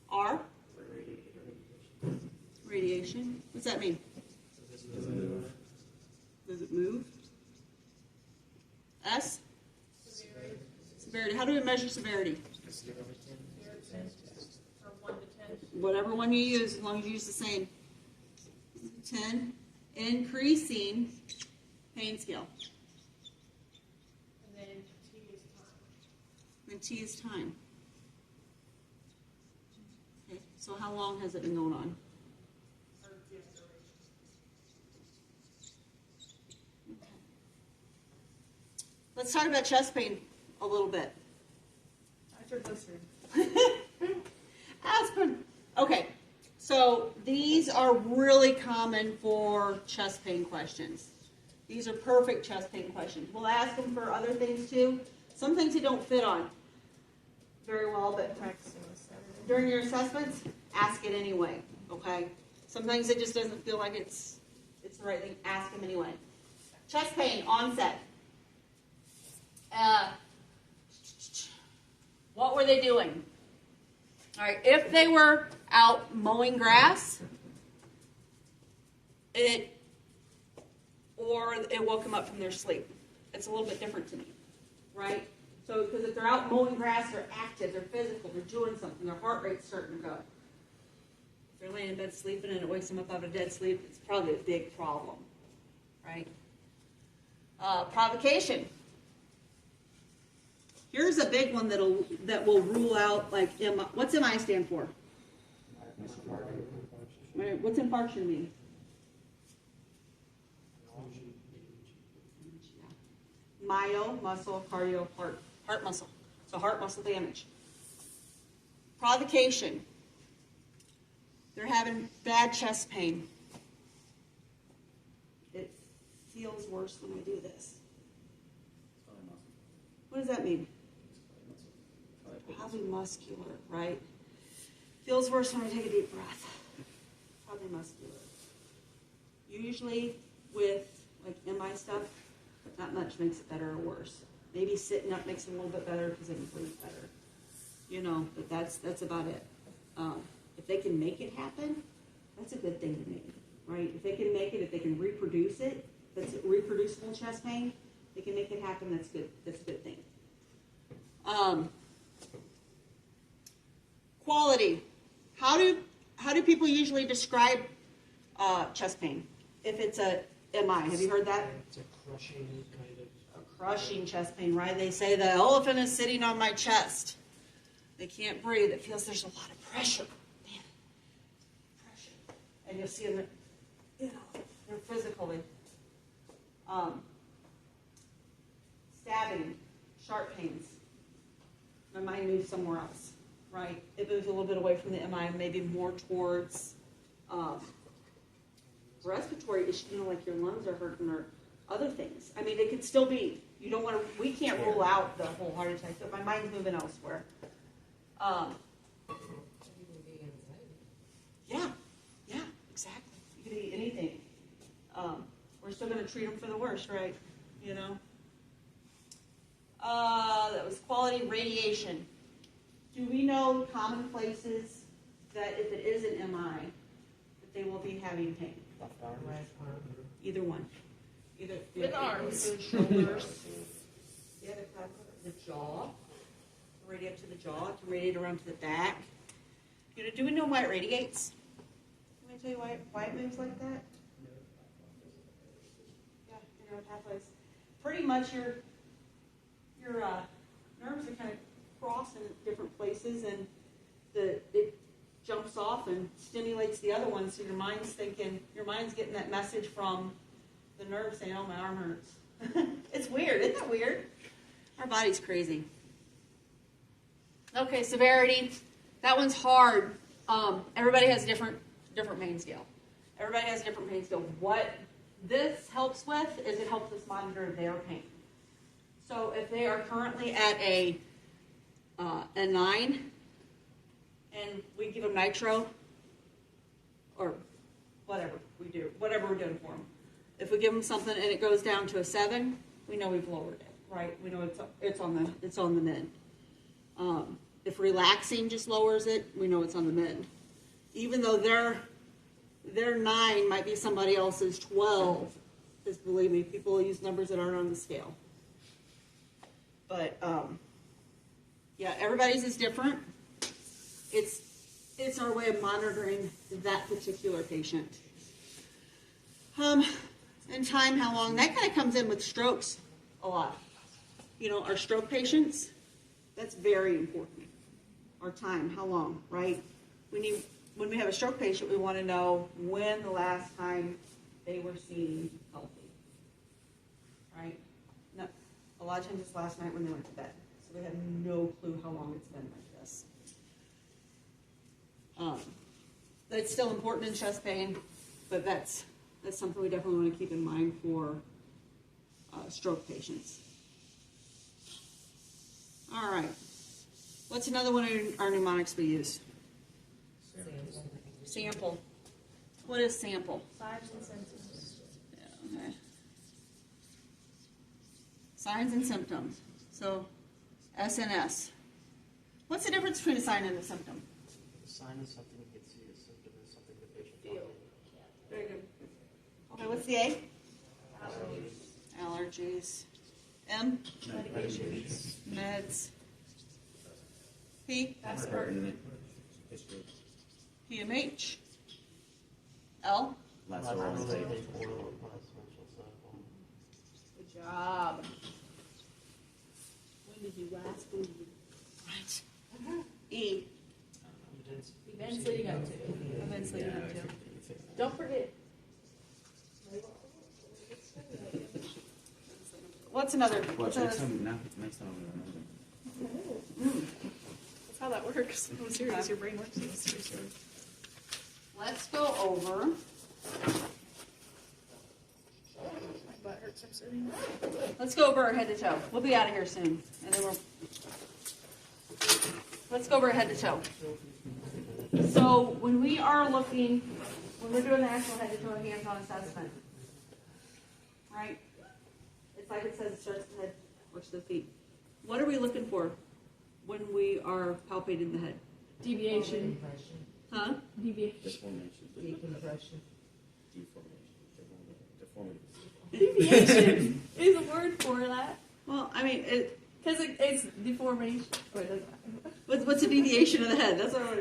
R, radiation. What's that mean? Does it move? S, severity. How do we measure severity? From 1 to 10. Whatever one you use, as long as you use the same. 10. Increasing pain scale. And then T is time. And T is time. Okay, so how long has it been going on? Or the duration. Okay. Let's talk about chest pain a little bit. Nitroglycerin. Aspirin. Okay, so these are really common for chest pain questions. These are perfect chest pain questions. We'll ask them for other things too. Some things they don't fit on very well, but during your assessments, ask it anyway, okay? Sometimes it just doesn't feel like it's the right thing. Ask them anyway. Chest pain, onset. What were they doing? All right, if they were out mowing grass, it woke them up from their sleep. It's a little bit different to me, right? So, because if they're out mowing grass, they're active, they're physical, they're doing something, their heart rate's starting to go. If they're laying in bed sleeping and it wakes them up out of dead sleep, it's probably a big problem, right? Provocation. Here's a big one that will rule out, like, what's MI stand for? What's infarction mean? Myo, muscle, cardio, heart muscle. So heart muscle damage. Provocation. They're having bad chest pain. It feels worse when I do this. What does that mean? Probably muscular, right? Feels worse when I take a deep breath. Probably muscular. Usually with like MI stuff, not much makes it better or worse. Maybe sitting up makes it a little bit better because they can breathe better. You know, but that's about it. If they can make it happen, that's a good thing to me, right? If they can make it, if they can reproduce it, that's reproducible chest pain, they can make it happen, that's good. That's a good thing. Quality. How do people usually describe chest pain? If it's a MI, have you heard that? It's a crushing kind of. A crushing chest pain, right? They say the elephant is sitting on my chest. They can't breathe. It feels there's a lot of pressure. Man, pressure. And you'll see them, they're physically. Stabbing, sharp pains. My mind moves somewhere else, right? It moves a little bit away from the MI, maybe more towards respiratory issue, like your lungs are hurting or other things. I mean, it could still be. You don't want to. We can't rule out the whole heart attack, but my mind's moving elsewhere. Yeah, exactly. It could be anything. We're still going to treat them for the worst, right? You know. That was quality radiation. Do we know common places that if it is an MI, that they will be having pain? Either one. Either With arms. shoulders. Yeah, the jaw. Radiate to the jaw. It can radiate around to the back. You know, do we know why it radiates? Can I tell you why it moves like that? Yeah, pathways. Pretty much your nerves are kind of cross in different places, and it jumps off and stimulates the other one. So your mind's getting that message from the nerve saying, "Oh, my arm hurts." It's weird, isn't it weird? Our body's crazy. Okay, severity. That one's hard. Everybody has different pain scale. Everybody has a different pain scale. What this helps with is it helps us monitor their pain. So if they are currently at a 9, and we give them nitro, or whatever we do, whatever we're doing for them. If we give them something and it goes down to a 7, we know we've lowered it, right? We know it's on the mid. If relaxing just lowers it, we know it's on the mid. Even though their 9 might be somebody else's 12, because believe me, people use numbers that aren't on the scale. But yeah, everybody's is different. It's our way of monitoring that particular patient. And time, how long? That kind of comes in with strokes a lot. You know, our stroke patients, that's very important. Our time, how long, right? When we have a stroke patient, we want to know when the last time they were seen healthy, right? No, a lot of times it's last night when they went to bed, so we have no clue how long it's been like this. That's still important in chest pain, but that's something we definitely want to keep in mind for stroke patients. All right. What's another one of our mnemonics we use? Sample. What is sample? Signs and symptoms. Yeah, okay. Signs and symptoms. So, SNS. What's the difference between a sign and a symptom? A sign is something you can see, a symptom is something the patient Feel. Very good. Okay, what's the A? Allergies. M? Medications. Meds. P? Pertinent history. PMH. L? Last oral intake. Good job. When did you last bleed? Right. E? Events leading up to. Events leading up to. Don't forget. What's another? Watch What's next another? time. Next time I'm gonna remember. That's how that works. I'm serious. Your brain works in a serious way. Let's go over. My butt hurts from sitting. Let's go over our head to toe. We'll be out of here soon, and then let's go over our head to toe. So when we are looking, when we're doing the actual head to toe hands-on assessment, right? It's like it says, it starts at the head, works to the feet. What are we looking for when we are palpating the head? Deviation. Huh? Deviation. Deformation. Decompression. Deformity. Deviation is a word for that. Well, I mean, Because it's deformation. Or it doesn't matter. what's a deviation of the head? That's what I want.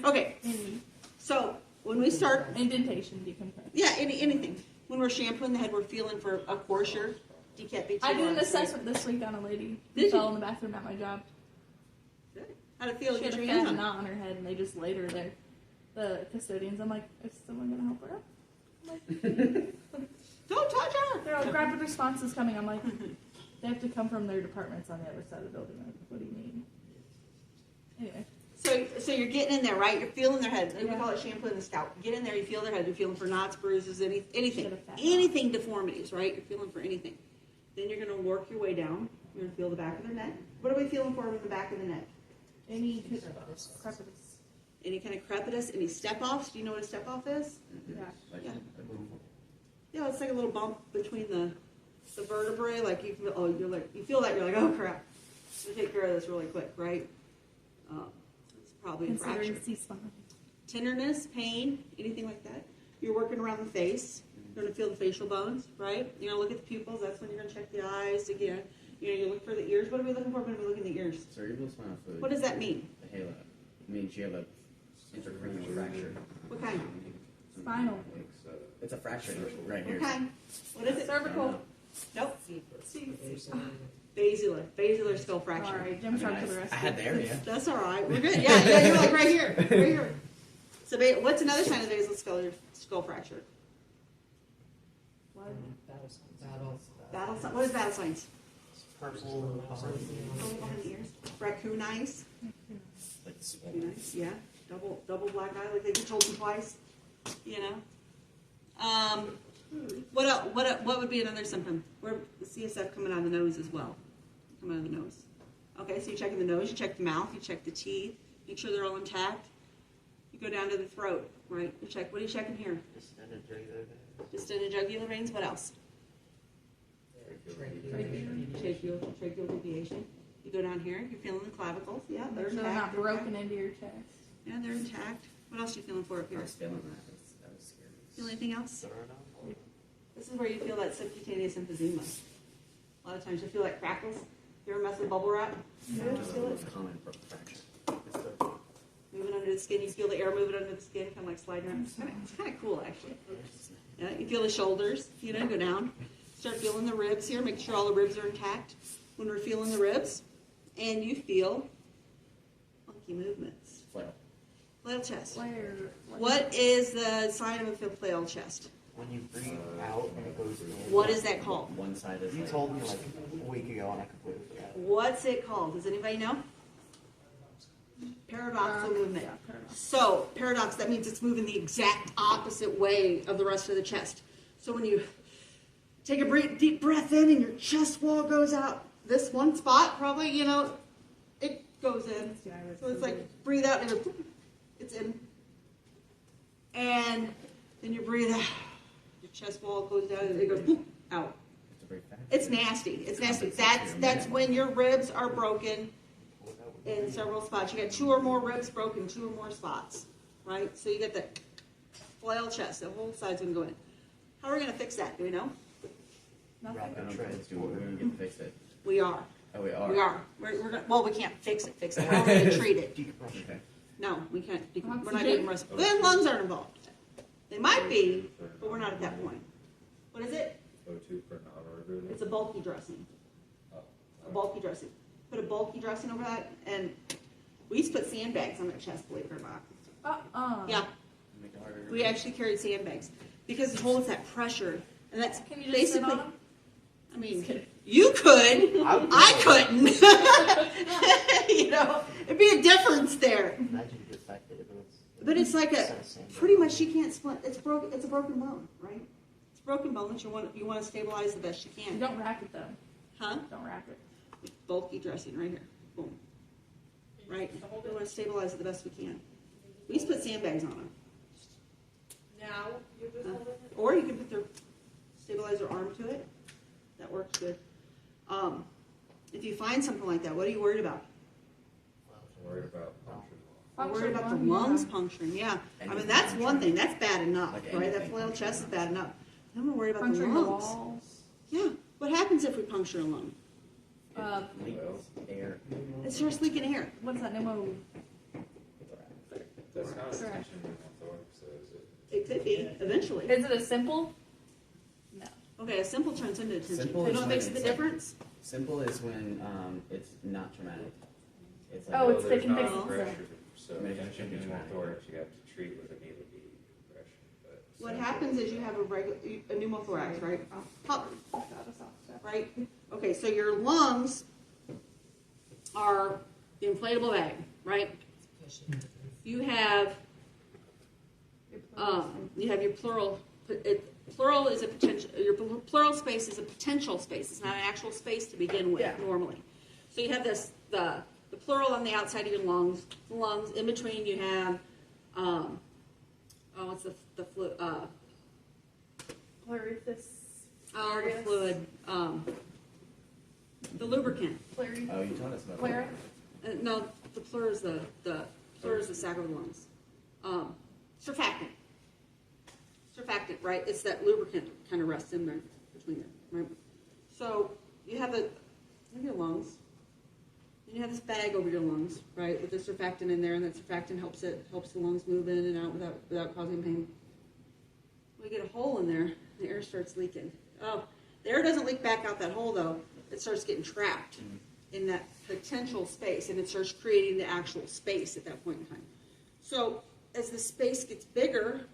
Okay, so when we start, Indentation, decompression. yeah, anything. When we're shampooing the head, we're feeling for a coarser, decap be too I did an long. assessment this week on a lady who Did fell you? in the bathroom at my job. How'd it feel to She get had your a hands fat on? knot on her head, and they just laid her there. The custodians, I'm like, is someone gonna help her up? I'm like, Don't touch her! they're like, rapid response is coming. I'm like, they have to come from their departments on the other side of the building. I'm like, what do you mean? Anyway, So you're getting in there, right? You're feeling their head. We call it shampooing the scalp. You get in there, you feel their head. You're feeling for knots, bruises, anything deformities, right? You're feeling for anything. Then you're going to work your way down. You're going to feel the back of their neck. What are we feeling for in the back of the neck? Any crepitus. Any kind of crepitus, any step-offs? Do you know what a step-off is? Yeah. Yeah. Yeah, it's like a little bump between the vertebrae. Like you feel, you feel that, you're like, oh crap. We take care of this really quick, right? It's probably a fracture. Considering C-spine. Tenderness, pain, anything like that. You're working around the face. You're going to feel the facial bones, right? You're going to look at the pupils. That's when you're going to check the eyes again. You look for the ears. What are we looking for when we look in the ears? Cerebrospinal fluid. What does that mean? The halo. It means you have a intracranial fracture. What kind? Spinal. It's a fracture right here. What kind? What is it? Cervical. Nope. Basilar. Basilar skull fracture. Sorry, Jim shark for the rest I of had it. the area. That's all right. We're good. Yeah, you're like right here. Right here. So what's another sign of basilar skull fracture? Battle signs. What is battle signs? Purple. Only behind the ears. Raccoon eyes. Like Raccoon eyes. Yeah. Double black eye. Like they get told them twice. You know. What else? What would be another symptom? Where the CSF coming out of the nose as well. Coming out of the nose. Okay, so you're checking the nose. You check the mouth. You check the teeth. Make sure they're all intact. You go down to the throat. Right. You check. What are you checking here? Distended jugular veins. What else? Tracheal deviation. You go down here, you're feeling the clavicles. Yeah, they're So intact. they're not They're broken intact. into your chest. Yeah, they're intact. What else are you feeling for up I here? was feeling that. That was scary. Feel anything else? This is where you feel that subcutaneous emphysema. A lot of times you feel like crackles. You ever mess with bubble wrap? Just the most common fracture. Moving under the skin, you feel the air moving under the skin, kind of like sliding around. It's kind of cool, actually. Yeah, you feel the shoulders, go down. Start feeling the ribs here. Make sure all the ribs are intact when we're feeling the ribs. And you feel funky movements. Flail chest. What is the sign of a flail chest? When you breathe out and it goes in. What is that called? One side is You like, told me like a week ago and I completely forgot. What's it called? Does anybody know? Paradoxal movement. Yeah, paradox. So, paradox, that means it's moving the exact opposite way of the rest of the chest. So when you take a deep breath in and your chest wall goes out, this one spot probably, it goes in. So it's like breathe out and it goes, it's in. And then you breathe out, your chest wall goes down and it goes out. It's nasty. It's nasty. That's when your ribs are broken in several spots. You got 2 or more ribs broken, 2 or more spots, right? So you get the flail chest. The whole side's going to go in. How are we going to fix that? Do we know? Nothing. I don't think it's doing. We're gonna get to fix it. We are. Oh, we are. We are. We're gonna, well, we can't fix it. We're going to treat it. Okay. No, we can't. We're not Oxygen? doing respiration. Then lungs aren't involved. They might be, but we're not at that point. What is it? O2 for non-order. It's a bulky dressing. A bulky dressing. Put a bulky dressing over that, and we used to put sandbags on their chest, believe it or not. Yeah, Make it harder. we actually carried sandbags because it holds that pressure, and that's Can you just sit basically. on them? I mean, you could. I couldn't. It'd be a difference there. Imagine you dissected it. But it's like pretty much she can't split. It's broken. It's a broken bone, right? It's a broken bone that you want to stabilize the best you You can. don't rack it though. Huh? Don't rack it. Bulky dressing right here. Boom. Right? We want to stabilize it the best we can. We used to put sandbags on them. Now, you're just holding it? Or you can put their stabilizer arm to it. That works good. If you find something like that, what are you worried about? Worried about puncture. I'm worried about the lungs puncturing. Yeah. I mean, that's one thing. That's bad enough, Like right? That anything flail chest is bad enough. Then we're worried about Puncturing the the lungs. walls. Yeah. What happens if we puncture a lung? Leaks air. It starts leaking air. What's that pneumo? That's not a Correct. tension pneumothorax, so is it? It could be, eventually. Is it a simple? No. Okay, a simple turns into a tension. Simple You is know what when makes the it's like- difference? Simple is when it's not traumatic. It's like Oh, it's there's they can not fix it. pressure, so Maybe tension it should be pneumothorax you have to treat with a needle bead compression. But What happens is you have a pneumothorax, right? Pop, right? Okay, so your lungs are the inflatable bag, right? Pushing. You have your plural. Plural is a potential. Your plural space is a potential space. It's not an actual space to begin with normally. So you have this the plural on the outside of your lungs. The lungs in between. You have what's the fluid? Pleuris. The fluid. The lubricant. Pleuris. Oh, you told us about Pleuris. No, the pleural is the pleural is the sac of the lungs. Surfactant. Surfactant, right? It's that lubricant kind of rests in there between there, right? So you have your lungs. Then you have this bag over your lungs, right, with the surfactant in there, and that surfactant helps the lungs move in and out without causing pain. We get a hole in there, the air starts leaking. Oh, the air doesn't leak back out that hole though. It starts getting trapped in that potential space, and it starts creating the actual space at that point in time. So as the space gets bigger,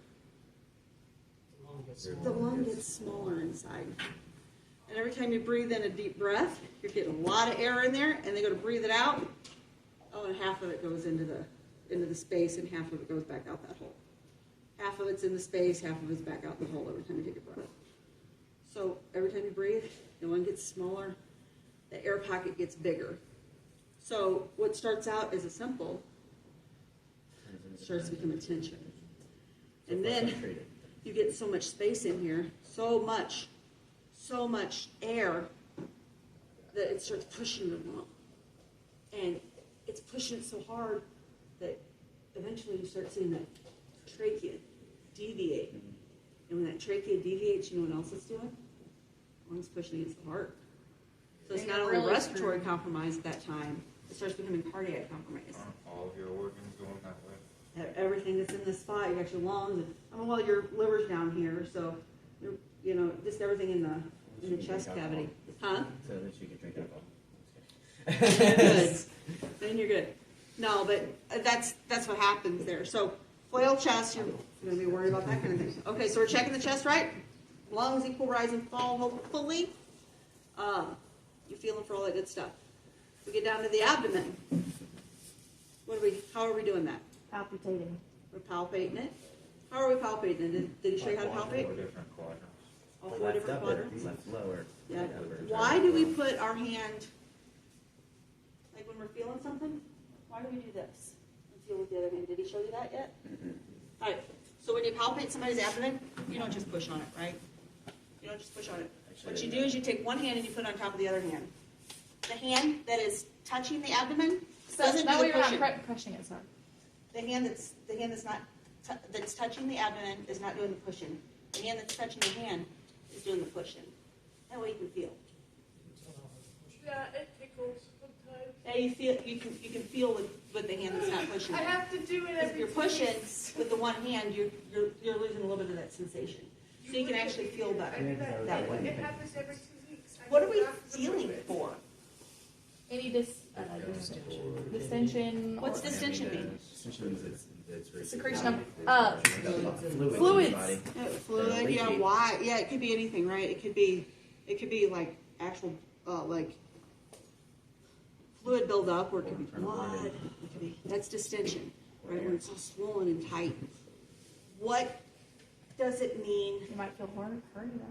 the lung gets smaller inside. And every time you breathe in a deep breath, you're getting a lot of air in there, and they go to breathe it out. Oh, and half of it goes into the space, and half of it goes back out that hole. Half of it's in the space, half of it's back out the hole every time you take a breath. So every time you breathe, the lung gets smaller, the air pocket gets bigger. So what starts out as a simple starts to become a tension. And then you get so much space in here, so much air that it starts pushing the lung. And it's pushing it so hard that eventually you start seeing that trachea deviate. And when that trachea deviates, you know what else it's doing? Lungs pushing against the heart. So it's And not you're only really respiratory screwed. compromise at that time, it starts becoming cardiac compromise. All of your organs going that way. Everything that's in this spot, you got your lungs, and well, your liver's down here, so just everything in the chest cavity, huh? So that you can drink alcohol. Good. Then you're good. No, but that's what happens there. So flail chest, you're going to be worried about that kind of thing. Okay, so we're checking the chest, right? Lungs equal rise and fall, hopefully. You're feeling for all that good stuff. We get down to the abdomen. How are we doing that? Palpitating. We're palpating it. How are we palpating it? Did he show you how to palpate? Four different quadrants. All four different quadrants? Left lower. Yeah. right upper, Why do we put our hand, like when we're feeling something, why do we do this? And feel with the other hand. Did he show you that yet? All right. So when you palpate somebody's abdomen, you don't just push on it, right? You don't just push on it. What you do is you take one hand and you put it on top of the other hand. The hand that is touching the abdomen doesn't that do way the you're pushing. not pushing it, sorry. The hand that's not that's touching the abdomen is not doing the pushing. The hand that's touching the hand is doing the pushing. That way you can feel. Yeah, it tickles sometimes. Yeah, you can feel with the hand that's not pushing. I have to do it If you're pushing with the one hand, you're losing a little bit of that sensation. So you can actually feel better that way. It happens every 2 weeks. What are we feeling for? Any distension. What's or distension mean? secretion of fluids. in the fluids. body. Fluid, yeah, leaky. why? Yeah, it could be anything, right? It could be like actual, like fluid buildup, or it could be blood. It could be, that's distension, right? When it's all swollen and tight. What does it mean? You might feel hernia.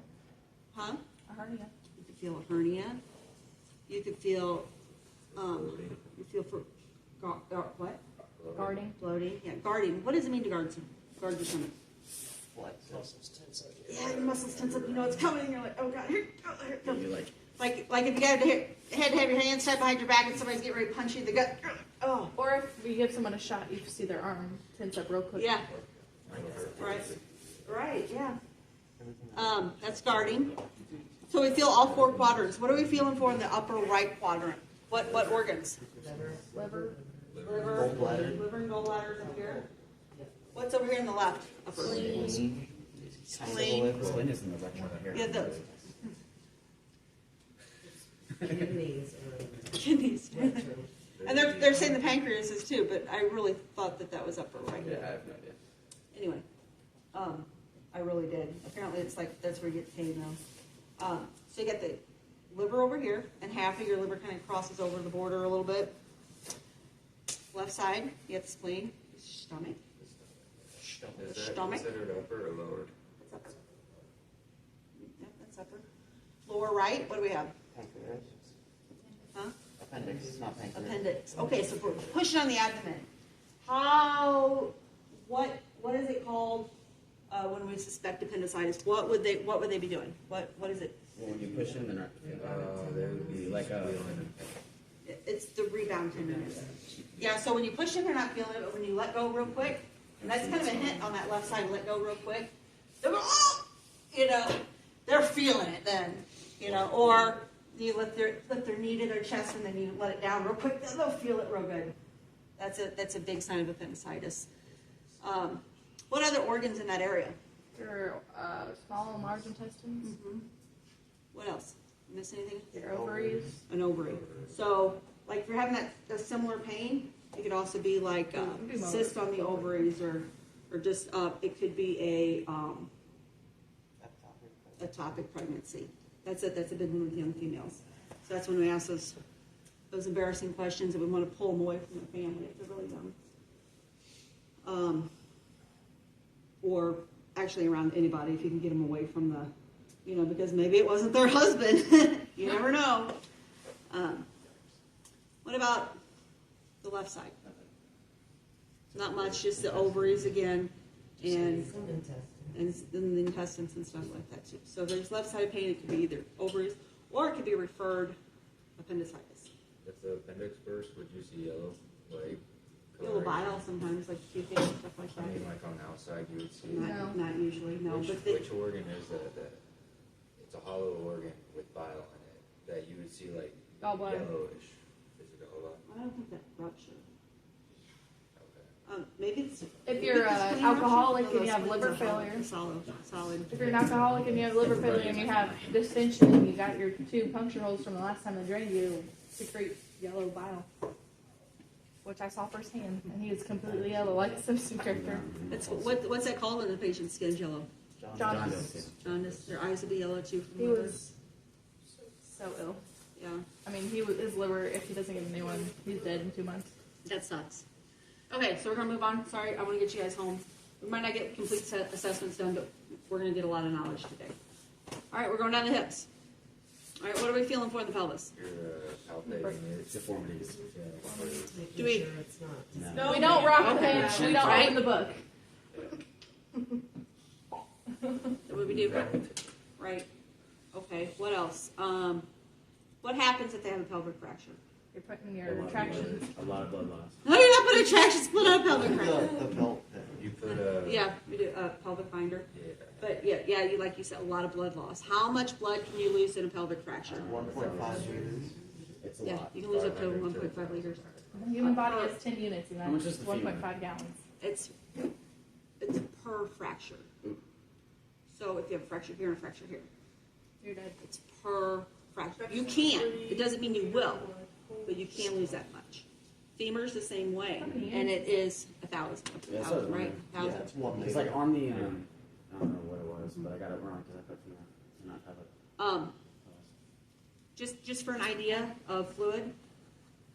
Huh? A hernia. You could feel a hernia. You could feel, you feel for, what? Guarding. Bloating. Yeah, guarding. What does it mean to guard your stomach? Yeah, your muscles tense up. You know it's coming, and you're like, oh god, here it comes. You like Like if you had to have your hands tied behind your back and somebody's getting ready to punch you in the gut. Oh, Or if you give someone a shot, you see their arm tense up real quick. yeah. Right. Right. Yeah. That's guarding. So we feel all four quadrants. What are we feeling for in the upper right quadrant? What organs? Liver. Liver. Gallbladder. Liver and gallbladders up here. What's over here in the left? Upper. spleen. Spleen. Spleen is in the left one here. Yeah, the Kidneys or kidneys. And they're saying the pancreas is too, but I really thought that was upper right. Yeah, I have no idea. Anyway, I really did. Apparently, it's like that's where you get pain now. So you got the liver over here, and half of your liver kind of crosses over the border a little bit. Left side, you have the spleen, stomach. Is that Stomach. considered upper or lower? That's upper. Yep, that's upper. Lower right, what do we have? Pancreas. Huh? Appendix, not pancreas. Appendix. Okay, so we're pushing on the abdomen. What is it called when we suspect appendicitis? What would they be doing? What is it? When you push in, they're not. There would be like a. It's the rebound tenderness. Yeah, so when you push in, they're not feeling it, but when you let go real quick, and that's kind of a hint on that left side, let go real quick, they'll go, oh! You know, they're feeling it then, you know, or you lift their knee to their chest and then you let it down real quick, they'll feel it real good. That's a big sign of appendicitis. What other organs in that area? Your small and large intestines, Mm-hmm. What else? Miss anything? your ovaries. An ovary. So, like, if you're having that similar pain, it could also be like Could be cyst on the ovaries, or just it could be a ectopic pregnancy. That's a big one with young females. So that's when we ask those embarrassing questions that we want to pull them away from their family if they're really young. Or actually around anybody if you can get them away from the. You know, because maybe it wasn't their husband. You never know. What about the left side? Not much, just the ovaries again, and Some intestine. and the intestines and stuff like that too. So there's left side pain. It could be either ovaries or it could be referred appendicitis. If the appendix burst, would you see yellow? Like, A little bile sometimes, like puking and stuff like I mean, that. like on the outside, you would see. Not usually, no. Which, But they, which organ is that? It's a hollow organ with bile in it that you would see like Gallbladder. yellowish. Is it gallbladder? I don't think that ruptured. Okay. Maybe it's. If you're spleen alcoholic rupture. and you have Spleens liver are hollow. failure. Solid. If you're an alcoholic and you have liver failure and you have distension and you got your 2 puncture holes from the last time they drained you, secrete yellow bile. Which I saw firsthand, and he was completely yellow like a substitute director. It's what's that called when the patient's skin's yellow? Jaundice. Jaundice. Their eyes will be yellow too. From He liver. was so ill. Yeah, I mean, his liver, if he doesn't get a new one, he's dead in 2 months. that sucks. Okay, so we're gonna move on. Sorry, I want to get you guys home. We might not get complete assessments done, but we're gonna get a lot of knowledge today. All right, we're going down the hips. All right, what are we feeling for in the pelvis? You're palpating it. Deformities. Yeah. Making Do we- sure it's not. We don't rock the Okay. bench. We don't Right. open the book. That what we do? Right. Okay. What else? What happens if they have a pelvic fracture? You're putting your retractions. A lot of blood loss. No, you're not putting a traction split on a pelvic fracture. The belt. You put a. Yeah, we do a pelvic binder. Yeah. But yeah, you like you said, a lot of blood loss. How much blood can you lose in a pelvic fracture? 1.5 liters. It's a Yeah, lot. you can lose up to 1.5 liters. The human body has 10 units, and How much that's is the femur? 1.5 gallons. It's per fracture. So if you have a fracture here and a fracture here, You're dead. it's per fracture. You can. It doesn't mean you will, but you can lose that much. Femur's the same way, and it is 1,000. Yeah, so 1,000, right? Yeah, 1,000. it's 1 It's liter. like on the, I don't know what it was, but I got it wrong because I put femur to not have it. Just for an idea of fluid,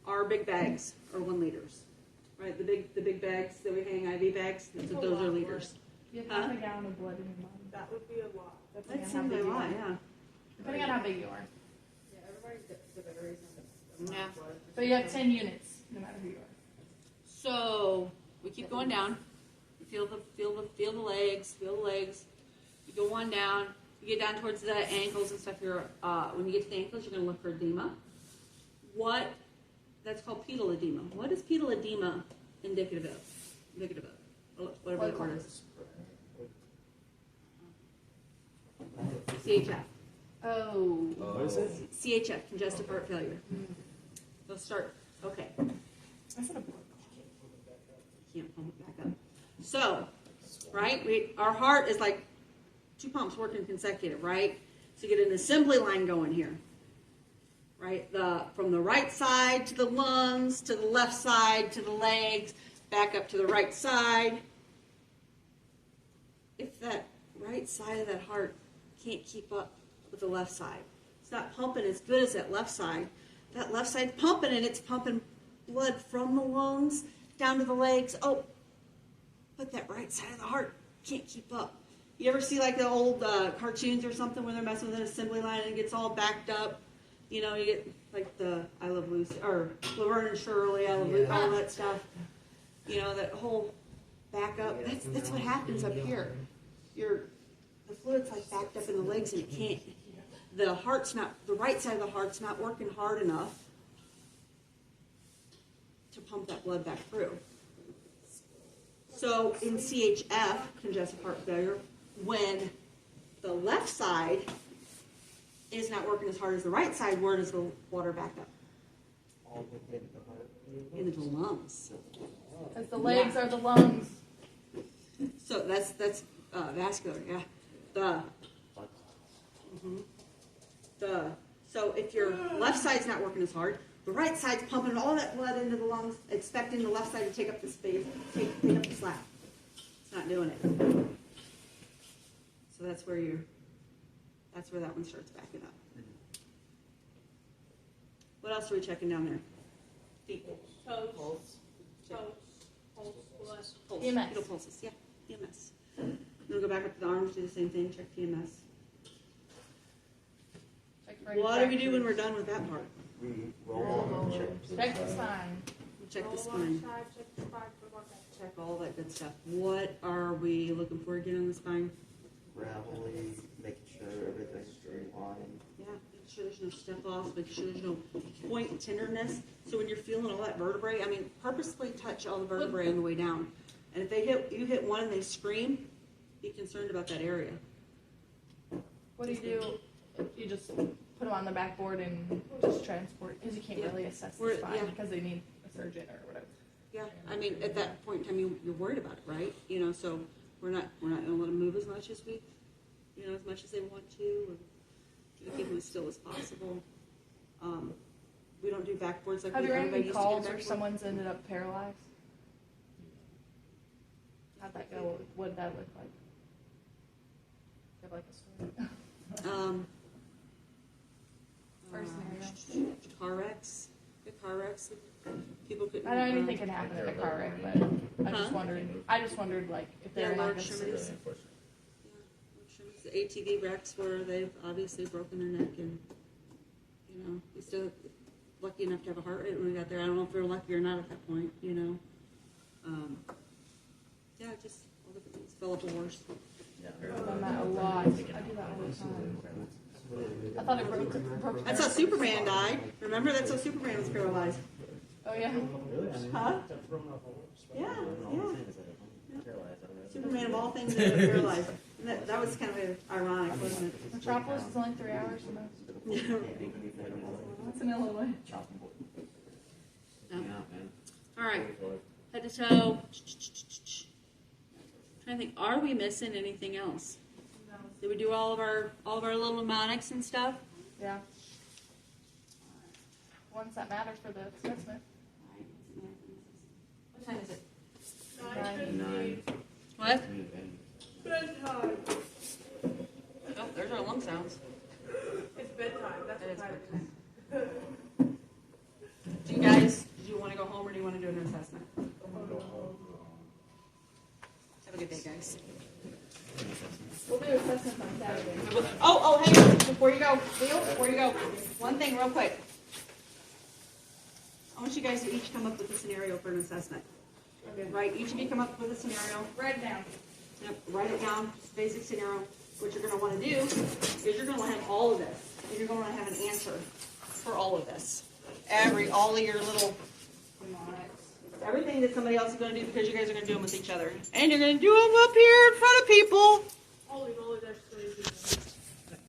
our big bags are 1 liters, right? The big bags that we hang, IV bags, those are liters. You have Huh? half a gallon of blood in your body. That would be a lot. Depending That on how seems big a you lot, are. yeah. Depending on how big you are. Yeah, everybody's got the varies on Yeah. So you have 10 units, no matter who you are. So we keep going down. You feel the legs. You go on down. You get down towards the ankles and stuff. When you get to the ankles, you're going to look for edema. That's called pedal edema. What is pedal edema indicative of? Whatever the word is. CHF. Oh. What is it? CHF, congestive heart failure. Let's start. Okay. I said a blood. Can't pump it back up. So, right? Our heart is like 2 pumps working consecutive, right? So you get an assembly line going here, right? From the right side to the lungs, to the left side to the legs, back up to the right side. If that right side of that heart can't keep up with the left side, it's not pumping as good as that left side. That left side's pumping and it's pumping blood from the lungs down to the legs. Oh, but that right side of the heart can't keep up. You ever see like the old cartoons or something where they're messing with an assembly line and it gets all backed up? You know, you get like the I Love Lucy or Laverne and Shirley, I Love Lucy, all that stuff. You know, that whole back up. That's what happens up here. The fluid's like backed up in the legs and it can't. The right side of the heart's not working hard enough to pump that blood back through. So in CHF, congestive heart failure, when the left side is not working as hard as the right side, where does the water back up? All within the heart. Into the lungs. Because the legs are the lungs. So that's vascular, yeah. So if your left side's not working as hard, the right side's pumping all that blood into the lungs, expecting the left side to take up the space, take up the slack. It's not doing it. So that's where that one starts backing up. What else are we checking down there? Feet. Toes. Check. Pulse. Blood. Pulse. TMS. Fetal pulses, yeah, TMS. Then we'll go back up to the arms, do the same thing, check TMS. Check for any What do we do when fractures. we're done with that part? We roll over and check. Check the spine. We check the Roll spine. on side, check the spine, go on that. Check all that good stuff. What are we looking for again on the spine? Gravelly, making sure everything's streamlined. Yeah, making sure there's no step off, making sure there's no point tenderness. So when you're feeling all that vertebrae, I mean, purposely touch all the vertebrae on the way down. And if you hit one and they scream, be concerned about that area. What do you do? You just put them on the backboard and just transport, because you can't really assess the spine because they need a surgeon or whatever. Yeah, I mean, at that point in time, you're worried about it, right? You know, so we're not going to let them move as much as as much as they want to, or keep them as still as possible. We don't do backboards like Have you ran everybody any used to do calls where backboard. someone's ended up paralyzed? How'd that go? What did that look like? Do you have like a story? First scenario. Car wrecks. Good car wrecks. People couldn't. I know anything can happen in a car wreck, but I just wondered like if they're Yeah, not large gonna tremors. The ATV wrecks where they've obviously broken their neck, and we still lucky enough to have a heart rate when we got there. I don't know if we were lucky or not at that point. Yeah, just all different things. Fill up a horse. I've done that a lot. I do that all the time. I thought it broke. That's how Superman died. Remember, that's how Superman was paralyzed. Oh yeah. Huh? Yeah. Superman of all things that were paralyzed. And that was kind of ironic, wasn't it? Metropolis is only 3 hours from us. That's in Illinois. No. All right. Head to toe. Trying to think, are we missing anything else? No. Did we do all of our little mnemonics and stuff? Yeah. Ones that matter for the assessment. What time is it? 9:15. What? Bedtime. Oh, there's our lung sounds. It's bedtime. That's It is what time bedtime. it is. Do you guys, do you want to go home or do you want to do an assessment? Have a good day, guys. We'll do assessments on Saturday. Oh, hey, before you go, Leo, before you go, one thing real quick. I want you guys to each come up with a scenario for an assessment. Right, each of you come up with a scenario. Write it down. Yep, write it down, just basic scenario. What you're going to want to do is you're going to have all of this. And you're going to have an answer for all of this. All of your little mnemonics. Everything that somebody else is going to do because you guys are going to do them with each other. And you're going to do them up here in front of people. Holy moly, that's crazy.